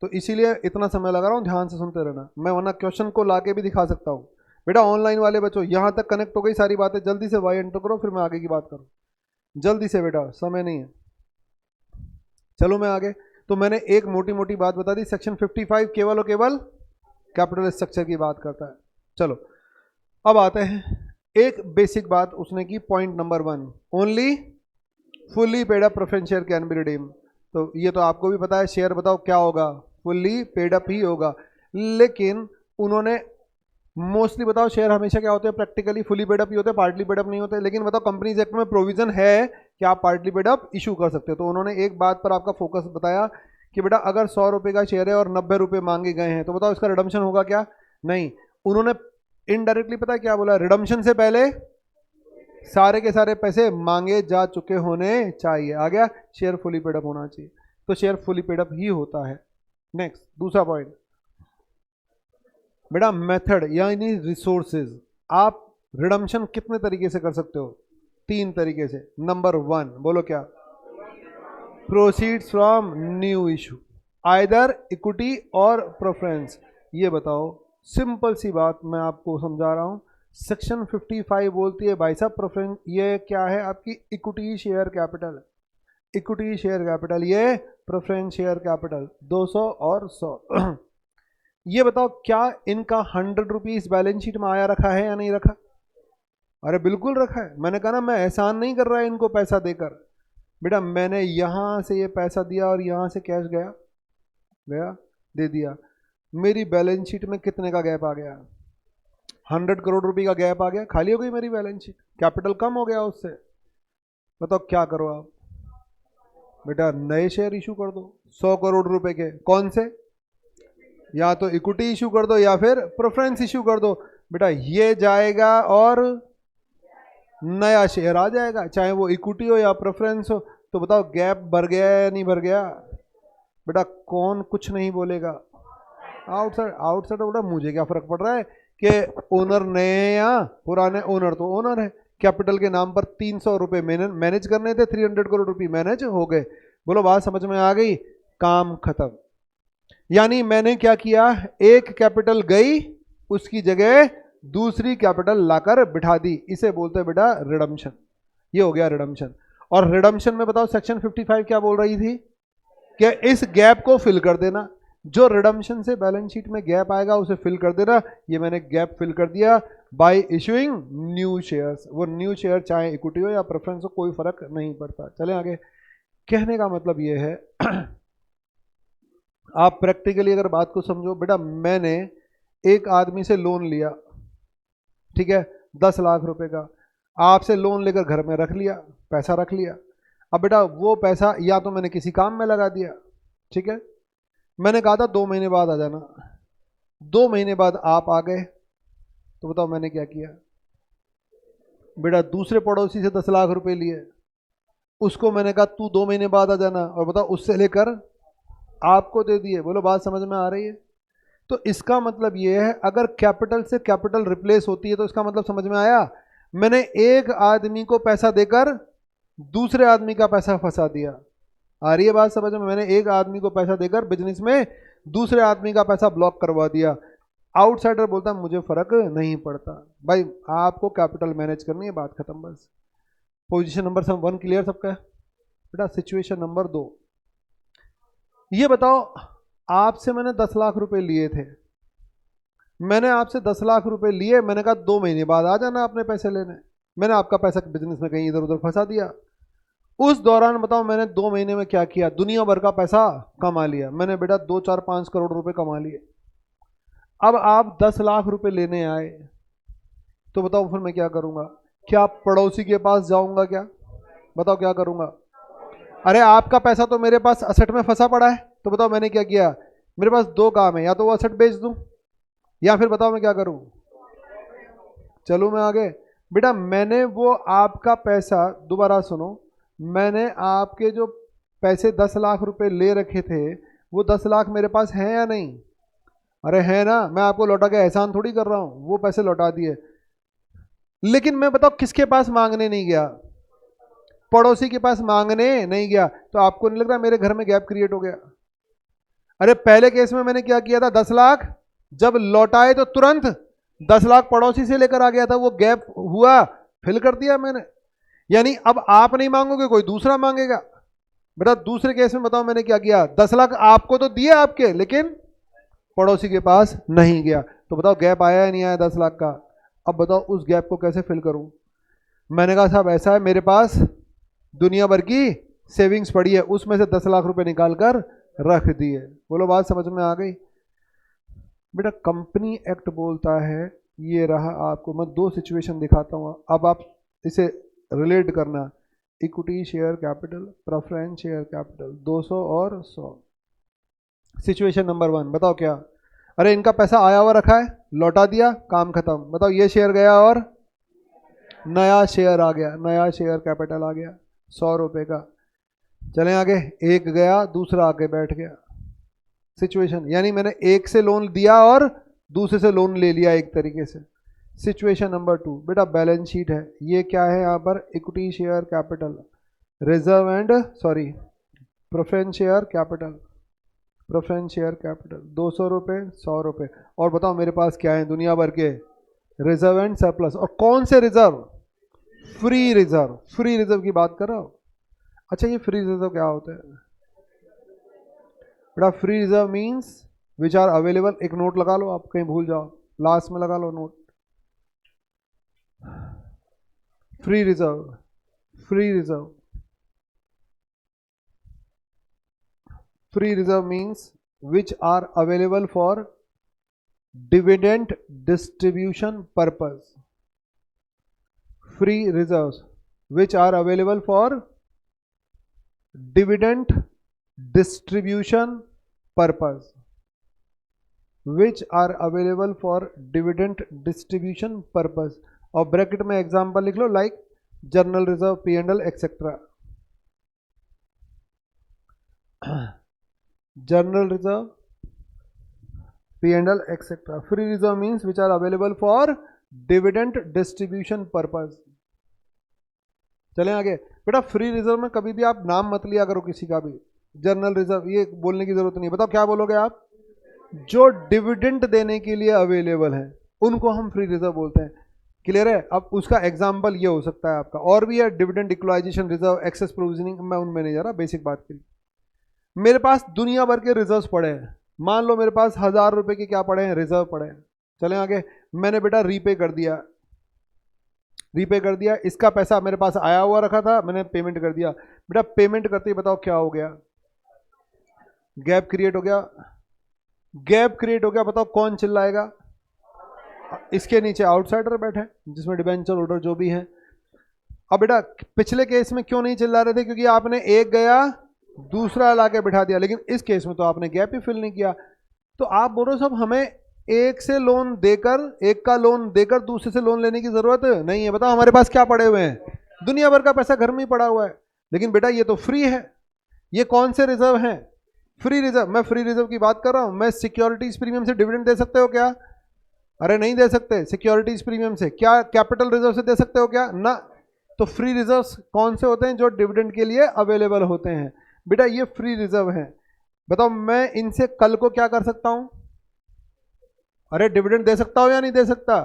तो इसीलिए इतना समय लगा रहा हूं, ध्यान से सुनते रहना। मैं वरना क्वेश्चन को लाके भी दिखा सकता हूं। बेटा ऑनलाइन वाले बच्चों यहां तक कनेक्ट हो गई सारी बातें, जल्दी से वाई एंटर करो, फिर मैं आगे की बात करूं। जल्दी से बेटा, समय नहीं है। चलो मैं आगे। तो मैंने एक मोटी मोटी बात बता दी, सेक्शन 55 केवल और केवल कैपिटल स्ट्रक्चर की बात करता है। चलो अब आते हैं, एक बेसिक बात उसने की, point number 1, only fully paid up preference share can be redeem. तो ये तो आपको भी पता है, शेयर बताओ क्या होगा? फुल्ली पेड अप ही होगा। लेकिन उन्होंने मोस्टली बताओ शेयर हमेशा क्या होते हैं? प्रैक्टिकली फुली पेड अप ही होते हैं, पार्टली पेड अप नहीं होते। लेकिन बताओ कंपनीज एक्ट में प्रोविजन है कि आप पार्टली पेड अप इशू कर सकते हो। तो उन्होंने एक बात पर आपका फोकस बताया कि बेटा अगर 100 रुपये का शेयर है और 90 रुपये मांगे गए हैं तो बताओ इसका रिडम्शन होगा क्या? नहीं। उन्होंने इनडायरेक्टली पता है क्या बोला? रिडम्शन से पहले सारे के सारे पैसे मांगे जा चुके होने चाहिए। आ गया? शेयर फुली पेड अप होना चाहिए। तो शेयर फुली पेड अप ही होता है। नेक्स्ट दूसरा पॉइंट बेटा, मेथड यानी रिसोर्सेज। आप रिडम्शन कितने तरीके से कर सकते हो? 3 तरीके से। नंबर 1 बोलो क्या? Proceeds from new issue, either equity और प्रेफरेंस। ये बताओ, सिंपल सी बात मैं आपको समझा रहा हूं। सेक्शन 55 बोलती है भाई साहब प्रेफरेंस ये क्या है? आपकी equity share capital. Equity share capital ये प्रेफरेंस शेयर कैपिटल 200 और 100। ये बताओ क्या इनका 100 रुपीज बैलेंस शीट में आया रखा है या नहीं रखा? अरे बिल्कुल रखा है। मैंने कहा ना मैं एहसान नहीं कर रहा है इनको पैसा देकर। बेटा मैंने यहां से ये पैसा दिया और यहां से कैश गया गया दे दिया। मेरी बैलेंस शीट में कितने का गैप आ गया? 100 करोड़ रुपए का गैप आ गया। खाली हो गई मेरी बैलेंस शीट, कैपिटल कम हो गया उससे। बताओ क्या करो आप? बेटा नए शेयर इशू कर दो 100 करोड़ रुपए के। कौन से? या तो इक्विटी इशू कर दो या फिर प्रेफरेंस इशू कर दो। बेटा ये जाएगा और नया शेयर आ जाएगा, चाहे वो इक्विटी हो या प्रेफरेंस हो। तो बताओ गैप भर गया या नहीं भर गया? बेटा कौन कुछ नहीं बोलेगा? आउटसाइड आउटसाइड बेटा मुझे क्या फर्क पड़ रहा है कि ओनर नए हैं या पुराने? ओनर तो ओनर है। कैपिटल के नाम पर 300 रुपए मैनेज करने थे, 300 करोड़ रुपए मैनेज हो गए। बोलो बात समझ में आ गई? काम खत्म। यानी मैंने क्या किया? एक कैपिटल गई, उसकी जगह दूसरी कैपिटल लाकर बिठा दी। इसे बोलते हैं बेटा रिडम्शन। ये हो गया रिडम्शन। और रिडम्शन में बताओ सेक्शन 55 क्या बोल रही थी? कि इस गैप को फिल कर देना। जो रिडम्शन से बैलेंस शीट में गैप आएगा उसे फिल कर देना। ये मैंने गैप फिल कर दिया बाय इशूइंग न्यू शेयर्स। वो न्यू शेयर चाहे इक्विटी हो या प्रेफरेंस हो कोई फर्क नहीं पड़ता। चलें आगे। कहने का मतलब ये है आप प्रैक्टिकली अगर बात को समझो। बेटा मैंने एक आदमी से लोन लिया, ठीक है, 10 लाख रुपए का। आपसे लोन लेकर घर में रख लिया, पैसा रख लिया। अब बेटा वो पैसा या तो मैंने किसी काम में लगा दिया, ठीक है। मैंने कहा था 2 महीने बाद आ जाना। 2 महीने बाद आप आ गए, तो बताओ मैंने क्या किया? बेटा दूसरे पड़ोसी से 10 लाख रुपए लिए, उसको मैंने कहा तू 2 महीने बाद आ जाना, और बताओ उससे लेकर आपको दे दिए। बोलो बात समझ में आ रही है? तो इसका मतलब ये है अगर कैपिटल से कैपिटल रिप्लेस होती है तो इसका मतलब समझ में आया? मैंने एक आदमी को पैसा देकर दूसरे आदमी का पैसा फंसा दिया। आ रही है बात समझ में? मैंने एक आदमी को पैसा देकर बिजनेस में दूसरे आदमी का पैसा ब्लॉक करवा दिया। आउटसाइडर बोलता मुझे फर्क नहीं पड़ता। भाई आपको कैपिटल मैनेज करनी है, बात खत्म बस। पोजीशन नंबर 1 क्लियर सबका? बेटा सिचुएशन नंबर 2 ये बताओ, आपसे मैंने 10 लाख रुपए लिए थे। मैंने आपसे 10 लाख रुपए लिए, मैंने कहा 2 महीने बाद आ जाना अपने पैसे लेने। मैंने आपका पैसा बिजनेस में कहीं इधर उधर फंसा दिया। उस दौरान बताओ मैंने 2 महीने में क्या किया? दुनिया भर का पैसा कमा लिया मैंने। बेटा 2 4 5 करोड़ रुपए कमा लिए। अब आप 10 लाख रुपए लेने आए, तो बताओ फिर मैं क्या करूंगा? क्या पड़ोसी के पास जाऊंगा? क्या बताओ क्या करूंगा? अरे आपका पैसा तो मेरे पास असेट में फंसा पड़ा है, तो बताओ मैंने क्या किया? मेरे पास 2 काम है, या तो वो असेट बेच दूं या फिर बताओ मैं क्या करूं? चलो मैं आगे। बेटा मैंने वो आपका पैसा, दोबारा सुनो, मैंने आपके जो पैसे 10 लाख रुपए ले रखे थे वो 10 लाख मेरे पास हैं या नहीं? अरे है ना, मैं आपको लौटा के एहसान थोड़ी कर रहा हूं, वो पैसे लौटा दिए। लेकिन मैं बताओ किसके पास मांगने नहीं गया? पड़ोसी के पास मांगने नहीं गया। तो आपको नहीं लग रहा मेरे घर में गैप क्रिएट हो गया? अरे पहले केस में मैंने क्या किया था? 10 लाख जब लौटाए तो तुरंत 10 लाख पड़ोसी से लेकर आ गया था, वो गैप हुआ, फिल कर दिया मैंने। यानी अब आप नहीं मांगोगे, कोई दूसरा मांगेगा। बेटा दूसरे केस में बताओ मैंने क्या किया? 10 लाख आपको तो दिए आपके, लेकिन पड़ोसी के पास नहीं गया। तो बताओ गैप आया या नहीं आया 10 लाख का? अब बताओ उस गैप को कैसे फिल करूं? मैंने कहा साहब ऐसा है, मेरे पास दुनिया भर की सेविंग्स पड़ी है, उसमें से 10 लाख रुपए निकाल कर रख दिए। बोलो बात समझ में आ गई? बेटा कंपनी एक्ट बोलता है, ये रहा, आपको मैं 2 सिचुएशन दिखाता हूँ, अब आप इसे रिलेट करना। Equity share capital, preference share capital 200 और 100। सिचुएशन नंबर 1 बताओ क्या? अरे इनका पैसा आया हुआ रखा है, लौटा दिया, काम खत्म। बताओ ये शेयर गया और नया शेयर आ गया, नया शेयर कैपिटल आ गया 100 रुपए का। चलें आगे, एक गया दूसरा आके बैठ गया। सिचुएशन यानी मैंने एक से लोन दिया और दूसरे से लोन ले लिया एक तरीके से। सिचुएशन नंबर 2 बेटा बैलेंस शीट है, ये क्या है यहाँ पर? Equity share capital, reserve and sorry preference share capital, preference share capital 200 रुपये 100 रुपये। और बताओ मेरे पास क्या है? दुनिया भर के रिजर्व एंड सरप्लस। और कौन से reserve? Free reserve, free reserve की बात कर रहा हूँ। अच्छा ये फ्री रिजर्व क्या होता है बेटा? Free reserve means which are available. एक नोट लगा लो, आप कहीं भूल जाओ लास्ट में लगा लो note. Free reserve, free reserve, free reserve means which are available for dividend distribution purpose. Free reserves which are available for dividend distribution purpose, which are available for dividend distribution purpose। और bracket में example लिख लो like general reserve, P and L etcetera. General reserve, P and L etcetera. Free reserve means which are available for dividend distribution purpose. चलें आगे बेटा। Free reserve में कभी भी आप नाम मत लिया करो किसी का भी। जर्नल रिजर्व ये बोलने की जरूरत नहीं। बताओ क्या बोलोगे आप? जो डिविडेंड देने के लिए अवेलेबल है उनको हम फ्री रिजर्व बोलते हैं। क्लियर है? अब उसका एग्जांपल ये हो सकता है आपका, और भी है dividend equalisation reserve, excess provisioning, मैं उनमें नहीं जा रहा, बेसिक बात के लिए। मेरे पास दुनिया भर के रिजर्व पड़े हैं। मान लो मेरे पास 1000 रुपए के क्या पड़े हैं? रिजर्व पड़े हैं। चलें आगे। मैंने बेटा रीपे कर दिया, रीपे कर दिया। इसका पैसा मेरे पास आया हुआ रखा था, मैंने पेमेंट कर दिया। बेटा पेमेंट करते ही बताओ क्या हो गया? गैप क्रिएट हो गया, गैप क्रिएट हो गया। बताओ कौन चिल्लाएगा? इसके नीचे आउटसाइडर बैठे हैं जिसमें डिबेंचर होल्डर जो भी है। अब बेटा पिछले केस में क्यों नहीं चिल्ला रहे थे? क्योंकि आपने एक गया दूसरा लाके बिठा दिया, लेकिन इस केस में तो आपने गैप ही फिल नहीं किया। तो आप बोलो सब हमें एक से लोन देकर, एक का लोन देकर दूसरे से लोन लेने की जरूरत नहीं है। बताओ हमारे पास क्या पड़े हुए हैं? दुनिया भर का पैसा घर में ही पड़ा हुआ है। लेकिन बेटा ये तो फ्री है। ये कौन से रिजर्व हैं? Free reserve. मैं फ्री रिजर्व की बात कर रहा हूं। मैं सिक्योरिटीज प्रीमियम से डिविडेंड दे सकते हो क्या? अरे नहीं दे सकते। सिक्योरिटीज प्रीमियम से क्या कैपिटल रिजर्व से दे सकते हो क्या? ना। तो फ्री रिजर्व कौन से होते हैं? जो डिविडेंड के लिए अवेलेबल होते हैं। बेटा ये फ्री रिजर्व है। बताओ मैं इनसे कल को क्या कर सकता हूं? अरे डिविडेंड दे सकता हूं या नहीं दे सकता?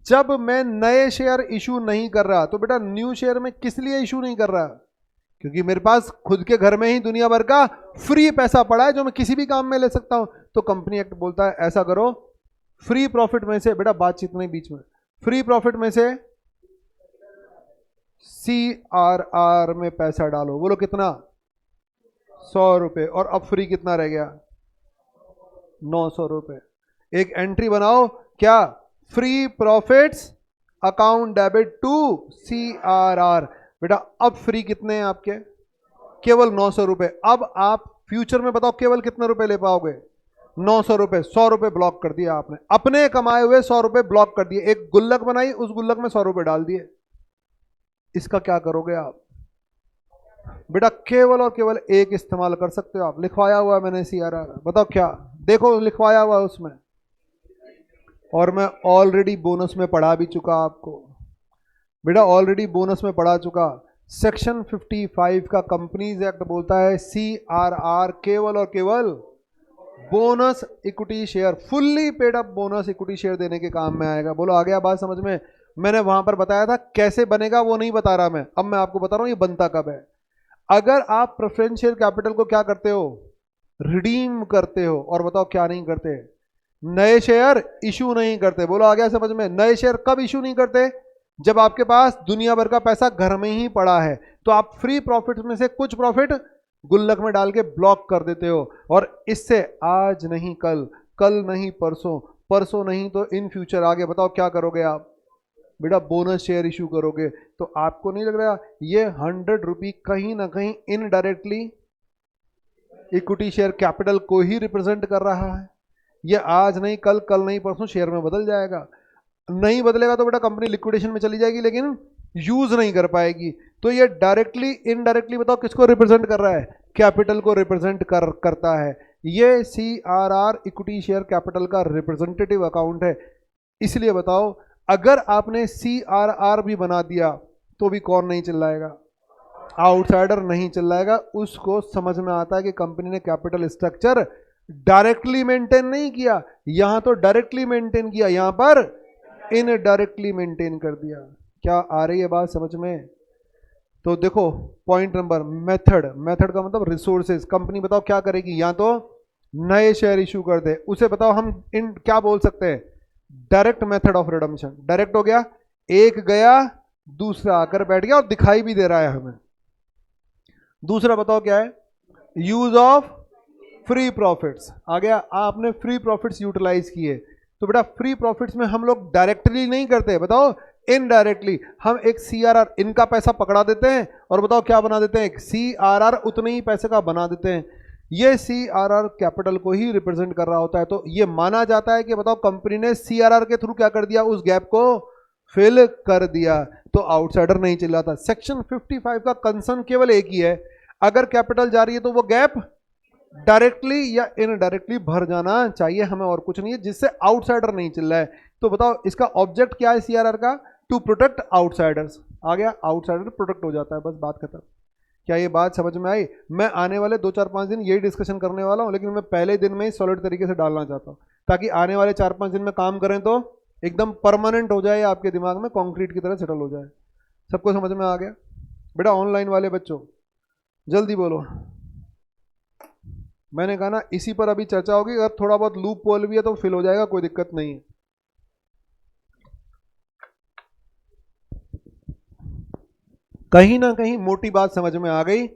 जब मैं नए शेयर इशू नहीं कर रहा। तो बेटा न्यू शेयर में किस लिए इशू नहीं कर रहा? क्योंकि मेरे पास खुद के घर में ही दुनिया भर का फ्री पैसा पड़ा है जो मैं किसी भी काम में ले सकता हूं। तो कंपनी एक्ट बोलता है ऐसा करो, फ्री प्रॉफिट में से, बेटा बातचीत नहीं बीच में, फ्री प्रॉफिट में से CRR में पैसा डालो। बोलो कितना? 100 रुपए। और अब फ्री कितना रह गया? 900 रुपए। एक एंट्री बनाओ, क्या? Free profits account debit to CRR। बेटा अब फ्री कितने हैं आपके? केवल 900 रुपए। अब आप फ्यूचर में बताओ केवल कितने रुपए ले पाओगे? 900 रुपए। 100 रुपए ब्लॉक कर दिया आपने, अपने कमाए हुए 100 रुपए ब्लॉक कर दिए। एक गुल्लक बनाई, उस गुल्लक में 100 रुपए डाल दिए। इसका क्या करोगे आप? बेटा केवल और केवल एक इस्तेमाल कर सकते हो आप। लिखवाया हुआ है मैंने CRR। बताओ क्या? देखो लिखवाया हुआ है उसमें। और मैं ऑलरेडी बोनस में पढ़ा भी चुका आपको। बेटा ऑलरेडी बोनस में पढ़ा चुका। सेक्शन 55 का कंपनीज एक्ट बोलता है CRR केवल और केवल bonus equity share, fully paid up bonus equity share देने के काम में आएगा। बोलो आ गया बात समझ में? मैंने वहां पर बताया था कैसे बनेगा, वो नहीं बता रहा मैं। अब मैं आपको बता रहा हूं ये बनता कब है। अगर आप प्रेफरेंस शेयर कैपिटल को क्या करते हो? रिडीम करते हो। और बताओ क्या नहीं करते? नए शेयर इशू नहीं करते। बोलो आ गया समझ में? नए शेयर कब इशू नहीं करते? जब आपके पास दुनिया भर का पैसा घर में ही पड़ा है। तो आप फ्री प्रॉफिट में से कुछ प्रॉफिट गुल्लक में डाल के ब्लॉक कर देते हो। और इससे आज नहीं कल, कल नहीं परसों, परसों नहीं तो इन फ्यूचर आगे बताओ क्या करोगे आप? बेटा बोनस शेयर इशू करोगे। तो आपको नहीं लग रहा ये 100 रुपये कहीं ना कहीं इनडायरेक्टली इक्विटी शेयर कैपिटल को ही रिप्रेजेंट कर रहा है। ये आज नहीं कल, कल नहीं परसों शेयर में बदल जाएगा। नहीं बदलेगा तो बेटा कंपनी लिक्विडेशन में चली जाएगी, लेकिन यूज नहीं कर पाएगी। तो ये डायरेक्टली इनडायरेक्टली बताओ किसको रिप्रेजेंट कर रहा है? कैपिटल को रिप्रेजेंट करता है। ये CRR इक्विटी शेयर कैपिटल का रिप्रेजेंटेटिव अकाउंट है। इसलिए बताओ अगर आपने CRR भी बना दिया तो भी कौन नहीं चिल्लाएगा? आउटसाइडर नहीं चिल्लाएगा। उसको समझ में आता है कि कंपनी ने कैपिटल स्ट्रक्चर डायरेक्टली मेंटेन नहीं किया, यहां तो डायरेक्टली मेंटेन किया, यहां पर इनडायरेक्टली मेंटेन कर दिया। क्या आ रही है बात समझ में? तो देखो पॉइंट नंबर मेथड, मेथड का मतलब रिसोर्सेज। कंपनी बताओ क्या करेगी? या तो नए शेयर इशू कर दे, उसे बताओ हम इन क्या बोल सकते हैं? Direct method of redemption. Direct हो गया, एक गया दूसरा आकर बैठ गया और दिखाई भी दे रहा है हमें। दूसरा बताओ क्या है? Use of free profits. आ गया, आपने फ्री प्रॉफिट्स यूटिलाइज किए। तो बेटा फ्री प्रॉफिट्स में हम लोग डायरेक्टली नहीं करते, बताओ इनडायरेक्टली। हम एक CRR इनका पैसा पकड़ा देते हैं और बताओ क्या बना देते हैं? एक CRR उतने ही पैसे का बना देते हैं। ये CRR कैपिटल को ही रिप्रेजेंट कर रहा होता है। तो ये माना जाता है कि बताओ कंपनी ने CRR के थ्रू क्या कर दिया? उस गैप को फिल कर दिया। तो आउटसाइडर नहीं चिल्लाता। सेक्शन 55 का कंसर्न केवल एक ही है, अगर कैपिटल जा रही है तो वो गैप डायरेक्टली या इनडायरेक्टली भर जाना चाहिए, हमें और कुछ नहीं है, जिससे आउटसाइडर नहीं चिल्लाए। तो बताओ इसका ऑब्जेक्ट क्या है CRR का? To protect outsiders. आ गया, आउटसाइडर प्रोटेक्ट हो जाता है, बस बात खत्म। क्या ये बात समझ में आई? मैं आने वाले 2-4-5 दिन यही डिस्कशन करने वाला हूं, लेकिन मैं पहले दिन में ही सॉलिड तरीके से डालना चाहता हूं, ताकि आने वाले 4-5 दिन में काम करें तो एकदम परमानेंट हो जाए, आपके दिमाग में कंक्रीट की तरह सेटल हो जाए। सबको समझ में आ गया? बेटा ऑनलाइन वाले बच्चों जल्दी बोलो। मैंने कहा ना इसी पर अभी चर्चा होगी, अगर थोड़ा बहुत लूप पोल भी है तो फिल हो जाएगा, कोई दिक्कत नहीं है। कहीं ना कहीं मोटी बात समझ में आ गई।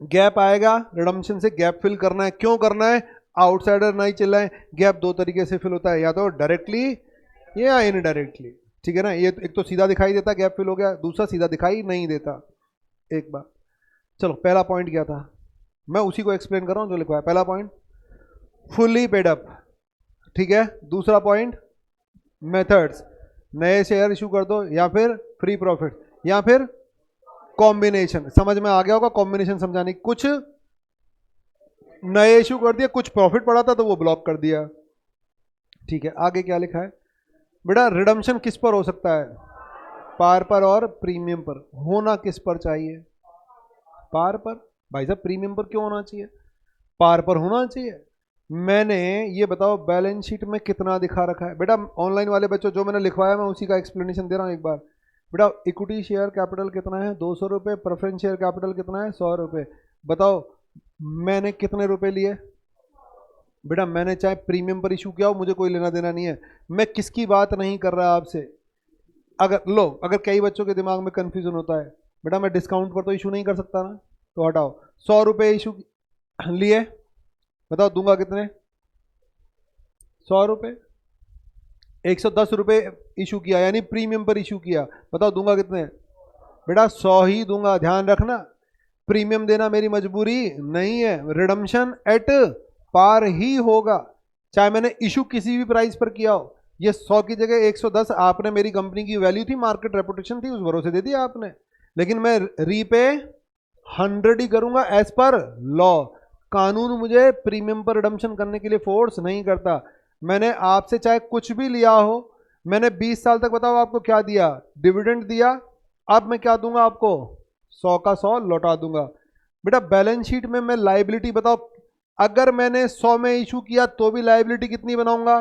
गैप आएगा, रिडम्पशन से गैप फिल करना है। क्यों करना है? आउटसाइडर नहीं चिल्लाए। गैप दो तरीके से फिल होता है, या तो डायरेक्टली या इनडायरेक्टली। ठीक है ना? ये एक तो सीधा दिखाई देता गैप फिल हो गया, दूसरा सीधा दिखाई नहीं देता। एक बार चलो, पहला पॉइंट क्या था? मैं उसी को एक्सप्लेन कर रहा हूं जो लिखा है। पहला पॉइंट फुल्ली पेड अप, ठीक है। दूसरा पॉइंट मेथड्स, नए शेयर इशू कर दो या फिर फ्री प्रॉफिट या फिर कॉम्बिनेशन। समझ में आ गया होगा कॉम्बिनेशन समझाने की। कुछ नए इशू कर दिया, कुछ प्रॉफिट पड़ा था तो वो ब्लॉक कर दिया। ठीक है, आगे क्या लिखा है बेटा? रिडम्पशन किस पर हो सकता है? पार पर और प्रीमियम पर। होना किस पर चाहिए? पार पर। भाई साहब प्रीमियम पर क्यों होना चाहिए? पार पर होना चाहिए। मैंने ये बताओ बैलेंस शीट में कितना दिखा रखा है? बेटा ऑनलाइन वाले बच्चों जो मैंने लिखवाया मैं उसी का एक्सप्लेनेशन दे रहा हूँ एक बार। बेटा इक्विटी शेयर कैपिटल कितना है? 200 रुपये। प्रेफरेंस शेयर कैपिटल कितना है? 100 रुपये। बताओ मैंने कितने रुपए लिए? बेटा मैंने चाहे प्रीमियम पर इशू किया हो, मुझे कोई लेना देना नहीं है। मैं किसकी बात नहीं कर रहा आपसे। अगर कई बच्चों के दिमाग में कंफ्यूजन होता है, बेटा मैं डिस्काउंट पर तो इशू नहीं कर सकता ना, तो हटाओ। 100 रुपये इशू लिए, बताओ दूंगा कितने? 100 रुपये। 110 रुपये इशू किया यानी प्रीमियम पर इशू किया, बताओ दूंगा कितने? बेटा 100 ही दूंगा। ध्यान रखना, प्रीमियम देना मेरी मजबूरी नहीं है। रिडम्पशन एट पार ही होगा, चाहे मैंने इशू किसी भी प्राइस पर किया हो। ये 100 की जगह 110, आपने मेरी कंपनी की वैल्यू थी, मार्केट रेपुटेशन थी, उस भरोसे दे दिया आपने, लेकिन मैं रीपे 100 ही करूंगा एज पर लॉ। कानून मुझे प्रीमियम पर रिडम्पशन करने के लिए फोर्स नहीं करता। मैंने आपसे चाहे कुछ भी लिया हो, मैंने 20 साल तक बताओ आपको क्या दिया? डिविडेंड दिया। अब मैं क्या दूंगा आपको? 100 का 100 लौटा दूंगा। बेटा बैलेंस शीट में मैं लाइबिलिटी बताओ, अगर मैंने 100 में इशू किया तो भी लाइबिलिटी कितनी बनाऊंगा?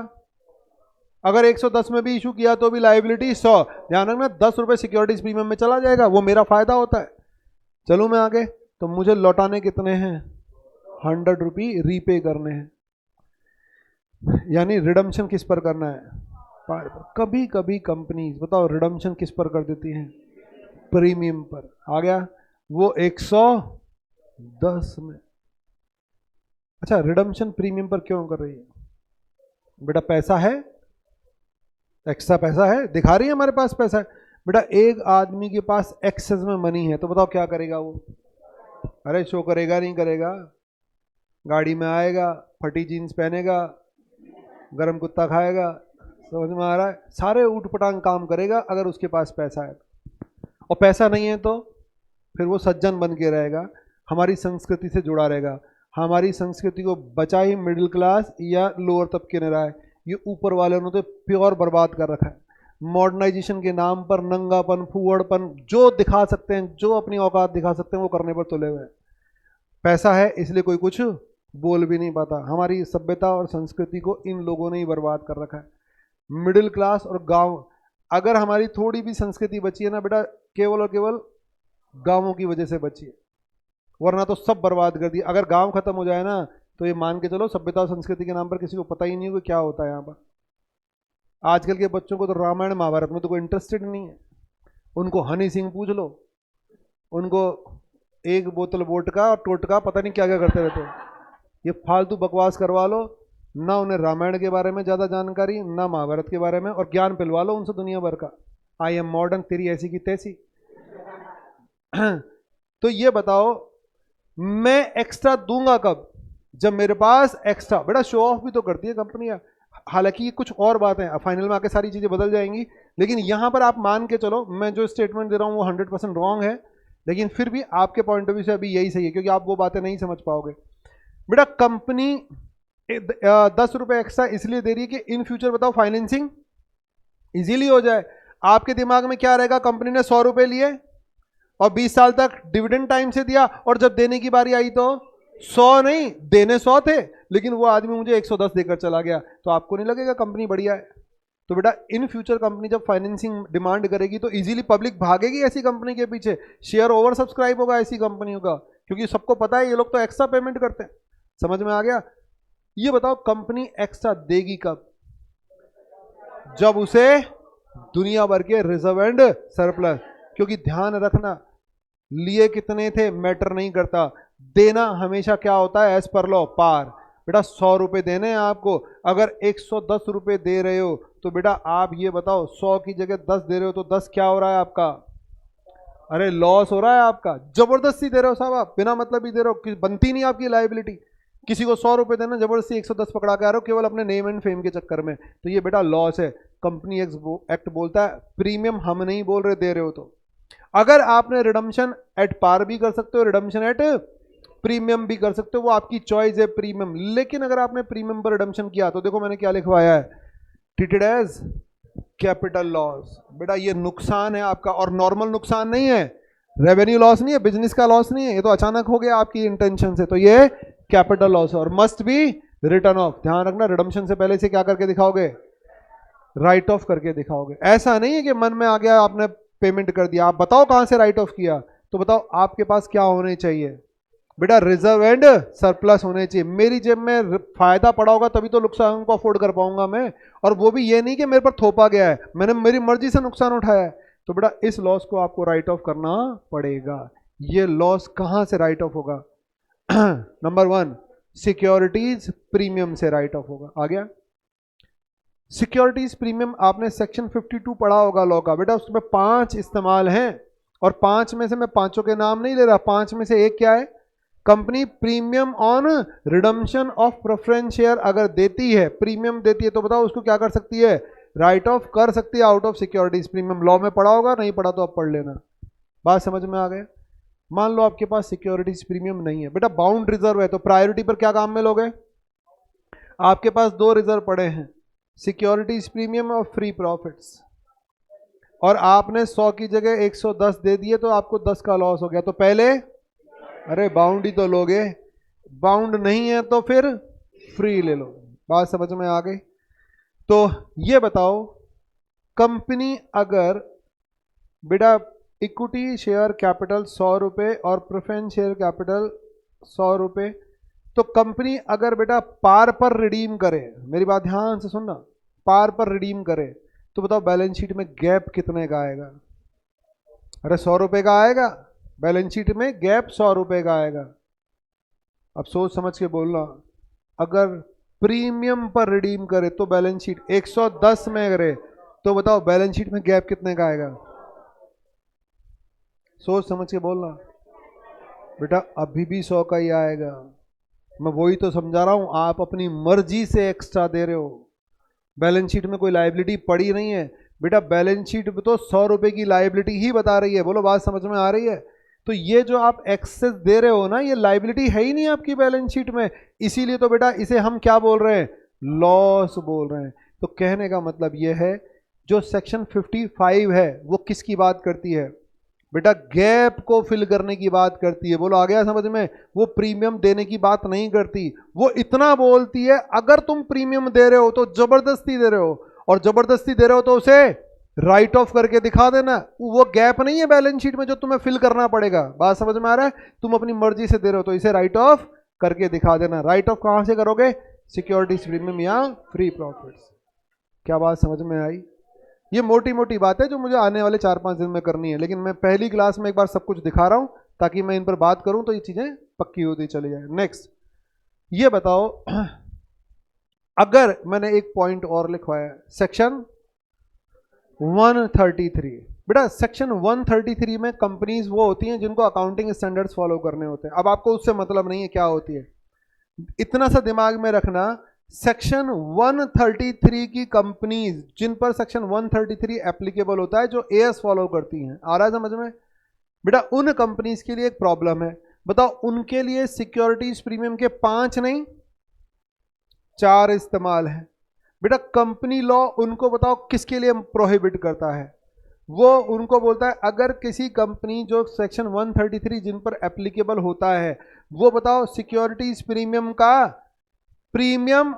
अगर 110 में भी इशू किया तो भी लाइबिलिटी 100। ध्यान रखना 10 रुपए सिक्योरिटीज प्रीमियम में चला जाएगा, वो मेरा फायदा होता है। चलो मैं आगे, तो मुझे लौटाने कितने हैं? 100 रुपये रीपे करने हैं। यानी रिडम्पशन किस पर करना है? पार पर। कभी कभी कंपनी बताओ रिडम्पशन किस पर कर देती हैं? प्रीमियम पर। आ गया, वो 110 में। अच्छा रिडम्पशन प्रीमियम पर क्यों कर रही है? बेटा पैसा है, एक्स्ट्रा पैसा है, दिखा रही है हमारे पास पैसा है। बेटा एक आदमी के पास एक्सेस में मनी है तो बताओ क्या करेगा वो? अरे शो करेगा नहीं करेगा? गाड़ी में आएगा, फटी जीन्स पहनेगा, गरम कुत्ता खाएगा, समझ में आ रहा है, सारे ऊट पटांग काम करेगा अगर उसके पास पैसा है। और पैसा नहीं है तो फिर वो सज्जन बन के रहेगा, हमारी संस्कृति से जुड़ा रहेगा। हमारी संस्कृति को बचा ही मिडिल क्लास या लोअर तबके ने रहा है, ये ऊपर वाले ने तो प्योर बर्बाद कर रखा है। मॉडर्नाइजेशन के नाम पर नंगापन, फूहड़पन, जो दिखा सकते हैं, जो अपनी औकात दिखा सकते हैं वो करने पर तुले हुए हैं। पैसा है इसलिए कोई कुछ बोल भी नहीं पाता। हमारी सभ्यता और संस्कृति को इन लोगों ने ही बर्बाद कर रखा है। मिडिल क्लास और गांव, अगर हमारी थोड़ी भी संस्कृति बची है ना बेटा, केवल और केवल गांवों की वजह से बची है, वरना तो सब बर्बाद कर दिया। अगर गांव खत्म हो जाए ना तो ये मान के चलो सभ्यता और संस्कृति के नाम पर किसी को पता ही नहीं हो कि क्या होता है यहाँ पर। आजकल के बच्चों को तो रामायण महाभारत में तो कोई इंटरेस्टेड नहीं है। उनको हनी सिंह पूछ लो, उनको एक बोतल वोडका और टोटका पता नहीं क्या क्या करते रहते हैं। ये फालतू बकवास करवा लो, ना उन्हें रामायण के बारे में ज़्यादा जानकारी, ना महाभारत के बारे में, और ज्ञान पिलवा लो उनसे दुनिया भर का। आई एम मॉडर्न, तेरी ऐसी की तैसी। तो ये बताओ मैं एक्स्ट्रा दूंगा कब? जब मेरे पास एक्स्ट्रा। बेटा शो ऑफ भी तो करती है कंपनियां, हालांकि ये कुछ और बातें हैं, फाइनल में आके सारी चीजें बदल जाएंगी, लेकिन यहां पर आप मान के चलो मैं जो स्टेटमेंट दे रहा हूं वो 100% रॉन्ग है, लेकिन फिर भी आपके पॉइंट ऑफ व्यू से अभी यही सही है, क्योंकि आप वो बातें नहीं समझ पाओगे। बेटा कंपनी 10 रुपए एक्स्ट्रा इसलिए दे रही है कि इन फ्यूचर बताओ फाइनेंसिंग इजीली हो जाए। आपके दिमाग में क्या रहेगा, कंपनी ने 100 रुपए लिए और 20 साल तक डिविडेंड टाइम से दिया, और जब देने की बारी आई तो 100 नहीं, देने 100 थे, लेकिन वो आदमी मुझे 110 देकर चला गया, तो आपको नहीं लगेगा कंपनी बढ़िया है? तो बेटा इन फ्यूचर कंपनी जब फाइनेंसिंग डिमांड करेगी तो इजीली पब्लिक भागेगी ऐसी कंपनी के पीछे, शेयर ओवर सब्सक्राइब होगा ऐसी कंपनियों का, क्योंकि सबको पता है ये लोग तो एक्स्ट्रा पेमेंट करते हैं। समझ में आ गया? ये बताओ कंपनी एक्स्ट्रा देगी कब? जब उसे दुनिया भर के रिजर्व एंड सरप्लस, क्योंकि ध्यान रखना लिए कितने थे मैटर नहीं करता, देना हमेशा क्या होता है, एज पर लॉ पार। बेटा 100 रुपए देने हैं आपको, अगर 110 रुपए दे रहे हो तो बेटा आप ये बताओ 100 की जगह 10 दे रहे हो तो 10 क्या हो रहा है आपका? अरे लॉस हो रहा है आपका, जबरदस्ती दे रहे हो साहब, आप बिना मतलब ही दे रहे हो, बनती नहीं आपकी लाइबिलिटी। किसी को 100 रुपए देना, जबरदस्ती 110 पकड़ा के आ रहे हो केवल अपने नेम एंड फेम के चक्कर में, तो ये बेटा लॉस है। कंपनी एक्ट बोलता है प्रीमियम हम नहीं बोल रहे दे रहे हो तो। अगर आपने रिडम्पशन एट पार भी कर सकते हो, रिडम्पशन एट प्रीमियम भी कर सकते हो, वो आपकी चॉइस है प्रीमियम। लेकिन अगर आपने प्रीमियम पर रिडम्पशन किया तो देखो मैंने क्या लिखवाया है, ट्रीटेड एज कैपिटल लॉस। बेटा ये नुकसान है आपका, और नॉर्मल नुकसान नहीं है, रेवेन्यू लॉस नहीं है, बिजनेस का लॉस नहीं है, ये तो अचानक हो गया आपकी इंटेंशन से, तो ये कैपिटल लॉस है और मस्ट बी रिटर्न ऑफ। ध्यान रखना रिडम्पशन से पहले से क्या करके दिखाओगे, राइट ऑफ करके दिखाओगे। ऐसा नहीं है कि मन में आ गया आपने पेमेंट कर दिया। आप बताओ कहां से राइट ऑफ किया, तो बताओ आपके पास क्या होने चाहिए? बेटा रिजर्व एंड सरप्लस होने चाहिए। मेरी जेब में फायदा पड़ा होगा तभी तो नुकसान को अफोर्ड कर पाऊंगा मैं, और वो भी ये नहीं कि मेरे पर थोपा गया है, मैंने मेरी मर्जी से नुकसान उठाया है। तो बेटा इस लॉस को आपको राइट ऑफ करना पड़ेगा। ये लॉस कहां से राइट ऑफ होगा? नंबर 1 सिक्योरिटीज प्रीमियम से राइट ऑफ होगा। आ गया? सिक्योरिटीज प्रीमियम आपने सेक्शन 52 पढ़ा होगा लॉ का। बेटा उसमें 5 इस्तेमाल हैं, और 5 में से मैं पांचों के नाम नहीं ले रहा, 5 में से एक क्या है, company premium on redemption of preference share अगर देती है, प्रीमियम देती है, तो बताओ उसको क्या कर सकती है, राइट ऑफ कर सकती है out of securities premium. Law में पढ़ा होगा, नहीं पढ़ा तो अब पढ़ लेना। बात समझ में आ गया? मान लो आपके पास सिक्योरिटीज प्रीमियम नहीं है, बेटा बाउंड रिजर्व है, तो प्रायोरिटी पर क्या काम में लोगे? आपके पास 2 रिजर्व पड़े हैं, सिक्योरिटीज प्रीमियम और फ्री प्रॉफिट्स, और आपने 100 की जगह 110 दे दिए तो आपको 10 का लॉस हो गया। तो पहले अरे बाउंड ही तो लोगे, बाउंड नहीं है तो फिर फ्री ले लो। बात समझ में आ गई? तो ये बताओ कंपनी अगर बेटा इक्विटी शेयर कैपिटल 100 रुपये और प्रेफरेंस शेयर कैपिटल 100 रुपये, तो कंपनी अगर बेटा पार पर रिडीम करे, मेरी बात ध्यान से सुनना, पार पर रिडीम करे, तो बताओ बैलेंस शीट में गैप कितने का आएगा? अरे 100 रुपये का आएगा, बैलेंस शीट में गैप 100 रुपये का आएगा। अब सोच समझ के बोलना, अगर प्रीमियम पर रिडीम करे तो बैलेंस शीट 110 में करे, तो बताओ बैलेंस शीट में गैप कितने का आएगा? सोच समझ के बोलना बेटा, अभी भी 100 का ही आएगा। मैं वही तो समझा रहा हूं, आप अपनी मर्जी से एक्स्ट्रा दे रहे हो। बैलेंस शीट में कोई लायबिलिटी पड़ी नहीं है बेटा, बैलेंस शीट में तो 100 रुपए की लायबिलिटी ही बता रही है। बोलो बात समझ में आ रही है? तो ये जो आप एक्सेस दे रहे हो ना, ये लायबिलिटी है ही नहीं आपकी बैलेंस शीट में, इसीलिए तो बेटा इसे हम क्या बोल रहे हैं, लॉस बोल रहे हैं। तो कहने का मतलब ये है, जो सेक्शन 55 है वो किसकी बात करती है बेटा, गैप को फिल करने की बात करती है। बोलो आ गया समझ में? वो प्रीमियम देने की बात नहीं करती, वो इतना बोलती है अगर तुम प्रीमियम दे रहे हो तो जबरदस्ती दे रहे हो, और जबरदस्ती दे रहे हो तो उसे राइट ऑफ करके दिखा देना। वो गैप नहीं है बैलेंस शीट में जो तुम्हें फिल करना पड़ेगा। बात समझ में आ रहा है? तुम अपनी मर्जी से दे रहे हो तो इसे राइट ऑफ करके दिखा देना। राइट ऑफ कहां से करोगे, सिक्योरिटीज प्रीमियम या फ्री प्रॉफिट्स। क्या बात समझ में आई? ये मोटी मोटी बात है जो मुझे आने वाले 4-5 दिन में करनी है, लेकिन मैं पहली क्लास में एक बार सब कुछ दिखा रहा हूं ताकि मैं इन पर बात करूं तो ये चीजें पक्की होती चली जाए। नेक्स्ट ये बताओ, अगर मैंने एक पॉइंट और लिखवाया, सेक्शन 133। बेटा सेक्शन 133 में कंपनीज वो होती हैं जिनको अकाउंटिंग स्टैंडर्ड्स फॉलो करने होते हैं। अब आपको उससे मतलब नहीं है क्या होती है, इतना सा दिमाग में रखना। सेक्शन 133 की कंपनीज जिन पर सेक्शन 133 एप्लीकेबल होता है, जो एएस फॉलो करती हैं, आ रहा है समझ में? बेटा उन कंपनीज के लिए एक प्रॉब्लम है। बताओ उनके लिए सिक्योरिटीज प्रीमियम के 5 नहीं 4 इस्तेमाल है। बेटा कंपनी लॉ उनको बताओ किसके लिए प्रोहिबिट करता है, वो उनको बोलता है अगर किसी कंपनी जो सेक्शन 133 जिन पर एप्लीकेबल होता है, वो बताओ सिक्योरिटीज प्रीमियम का premium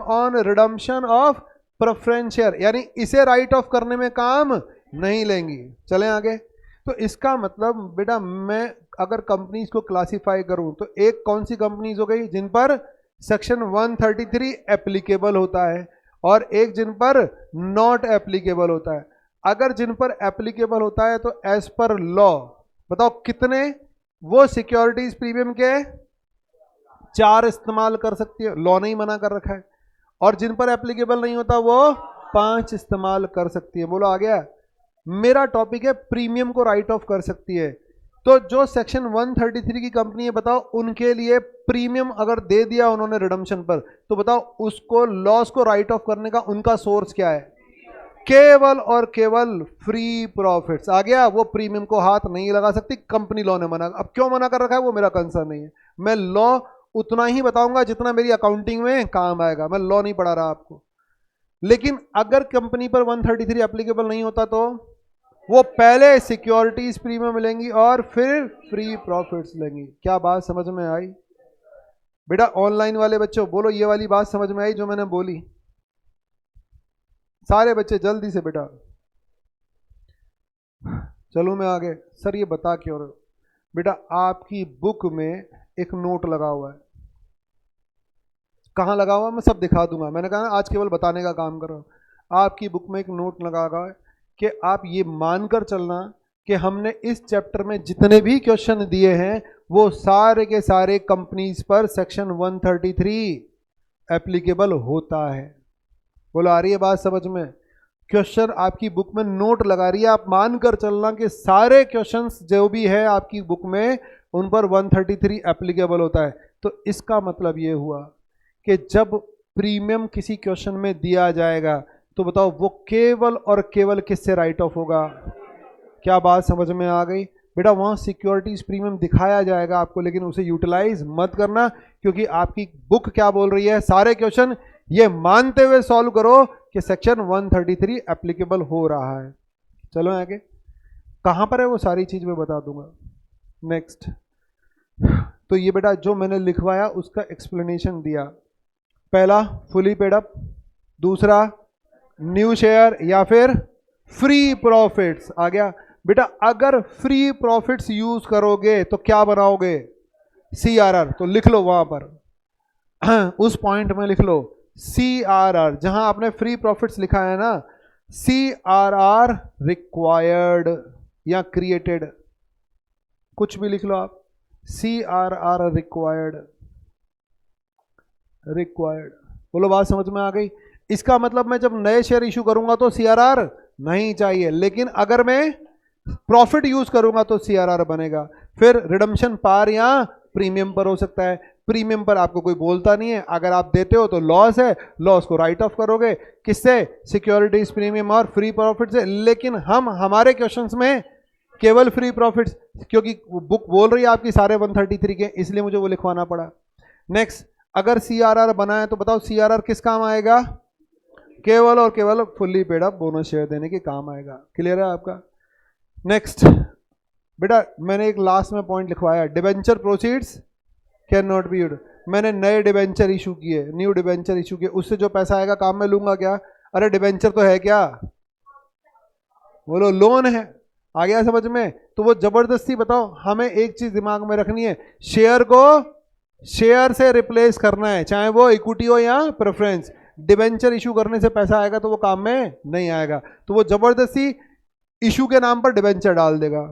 on redemption of preference share, यानी इसे राइट ऑफ करने में काम नहीं लेंगी। चलें आगे। तो इसका मतलब बेटा मैं अगर कंपनीज को क्लासिफाई करूं तो एक कौन सी कंपनीज हो गई जिन पर सेक्शन 133 एप्लीकेबल होता है, और एक जिन पर नॉट एप्लीकेबल होता है। अगर जिन पर एप्लीकेबल होता है तो एज पर लॉ बताओ कितने वो सिक्योरिटीज प्रीमियम के 4 इस्तेमाल कर सकती है, लॉ नहीं मना कर रखा है। और जिन पर एप्लीकेबल नहीं होता वो 5 इस्तेमाल कर सकती है। बोलो आ गया? मेरा टॉपिक है प्रीमियम को राइट ऑफ कर सकती है। तो जो सेक्शन 133 की कंपनी है बताओ उनके लिए प्रीमियम अगर दे दिया उन्होंने रिडम्पशन पर, तो बताओ उसको लॉस को राइट ऑफ करने का उनका सोर्स क्या है, केवल और केवल फ्री प्रॉफिट्स। आ गया? वो प्रीमियम को हाथ नहीं लगा सकती, कंपनी लॉ ने मना। अब क्यों मना कर रखा है वो मेरा कंसर्न नहीं है, मैं लॉ उतना ही बताऊंगा जितना मेरी अकाउंटिंग में काम आएगा, मैं लॉ नहीं पढ़ा रहा आपको। लेकिन अगर कंपनी पर 133 एप्लीकेबल नहीं होता तो वो पहले सिक्योरिटीज प्रीमियम लेंगी और फिर फ्री प्रॉफिट्स लेंगी। क्या बात समझ में आई? बेटा ऑनलाइन वाले बच्चों बोलो ये वाली बात समझ में आई जो मैंने बोली? सारे बच्चे जल्दी से बेटा। चलो मैं आगे। सर ये बता क्यों रहे हो? बेटा आपकी बुक में एक नोट लगा हुआ है, कहाँ लगा हुआ मैं सब दिखा दूंगा, मैंने कहा आज केवल बताने का काम कर रहा हूँ। आपकी बुक में एक नोट लगा हुआ है कि आप ये मानकर चलना कि हमने इस चैप्टर में जितने भी क्वेश्चन दिए हैं वो सारे के सारे कंपनीज पर सेक्शन 133 एप्लीकेबल होता है। बोलो आ रही है बात समझ में? क्वेश्चन आपकी बुक में नोट लगा रही है, आप मानकर चलना कि सारे क्वेश्चंस जो भी है आपकी बुक में उन पर 133 एप्लीकेबल होता है। तो इसका मतलब ये हुआ कि जब प्रीमियम किसी क्वेश्चन में दिया जाएगा तो बताओ वो केवल और केवल किससे राइट ऑफ होगा? क्या बात समझ में आ गई? बेटा वहाँ सिक्योरिटीज प्रीमियम दिखाया जाएगा आपको, लेकिन उसे यूटिलाइज मत करना, क्योंकि आपकी बुक क्या बोल रही है, सारे क्वेश्चन ये मानते हुए सॉल्व करो कि सेक्शन 133 एप्लीकेबल हो रहा है। चलो आगे, कहाँ पर है वो सारी चीज मैं बता दूंगा। नेक्स्ट, तो ये बेटा जो मैंने लिखवाया उसका एक्सप्लेनेशन दिया। पहला फुली पेड अप, दूसरा न्यू शेयर या फिर फ्री प्रॉफिट्स। आ गया बेटा? अगर फ्री प्रॉफिट्स यूज करोगे तो क्या बनाओगे? CRR। तो लिख लो वहां पर उस पॉइंट में लिख लो CRR, जहां आपने फ्री प्रॉफिट्स लिखा है ना, CRR रिक्वायर्ड या क्रिएटेड, कुछ भी लिख लो आप, CRR रिक्वायर्ड। बोलो बात समझ में आ गई? इसका मतलब मैं जब नए शेयर इशू करूंगा तो CRR नहीं चाहिए, लेकिन अगर मैं प्रॉफिट यूज करूंगा तो CRR बनेगा। फिर रिडम्पशन पार या प्रीमियम पर हो सकता है। प्रीमियम पर आपको कोई बोलता नहीं है, अगर आप देते हो तो लॉस है, लॉस को राइट ऑफ करोगे किससे, सिक्योरिटीज प्रीमियम और फ्री प्रॉफिट से। लेकिन हम हमारे क्वेश्चंस में केवल फ्री प्रॉफिट्स, क्योंकि बुक बोल रही है आपकी सारे 133 के, इसलिए मुझे वो लिखवाना पड़ा। नेक्स्ट, अगर सीआरआर बना है तो बताओ सीआरआर किस काम आएगा, केवल और केवल fully paid up bonus share देने के काम आएगा। क्लियर है आपका। नेक्स्ट बेटा मैंने एक लास्ट में पॉइंट लिखवाया, debenture proceeds can not be used. मैंने नए डिबेंचर इशू किए, न्यू डिबेंचर इशू किए, उससे जो पैसा आएगा काम में लूंगा क्या? अरे डिबेंचर तो है क्या, बोलो लोन है। आ गया समझ में? तो वो जबरदस्ती, बताओ हमें एक चीज दिमाग में रखनी है, शेयर को शेयर से रिप्लेस करना है, चाहे वो इक्विटी हो या प्रेफरेंस। डिबेंचर इशू करने से पैसा आएगा तो वो काम में नहीं आएगा, तो वो जबरदस्ती इशू के नाम पर डिबेंचर डाल देगा।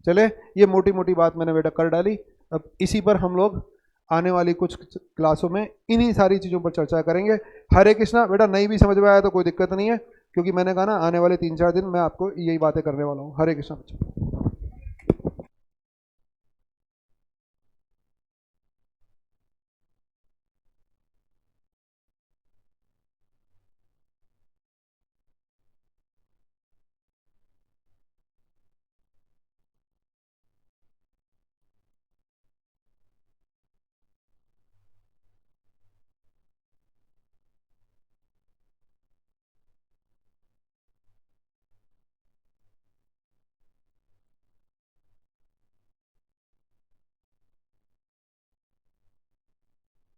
चले, ये मोटी मोटी बात मैंने बेटा कर डाली। अब इसी पर हम लोग आने वाली कुछ क्लासों में इन्हीं सारी चीज़ों पर चर्चा करेंगे। हरे कृष्णा। बेटा नहीं भी समझ में आया तो कोई दिक्कत नहीं है, क्योंकि मैंने कहा ना आने वाले 3-4 दिन मैं आपको यही बातें करने वाला हूँ। हरे कृष्णा बच्चों।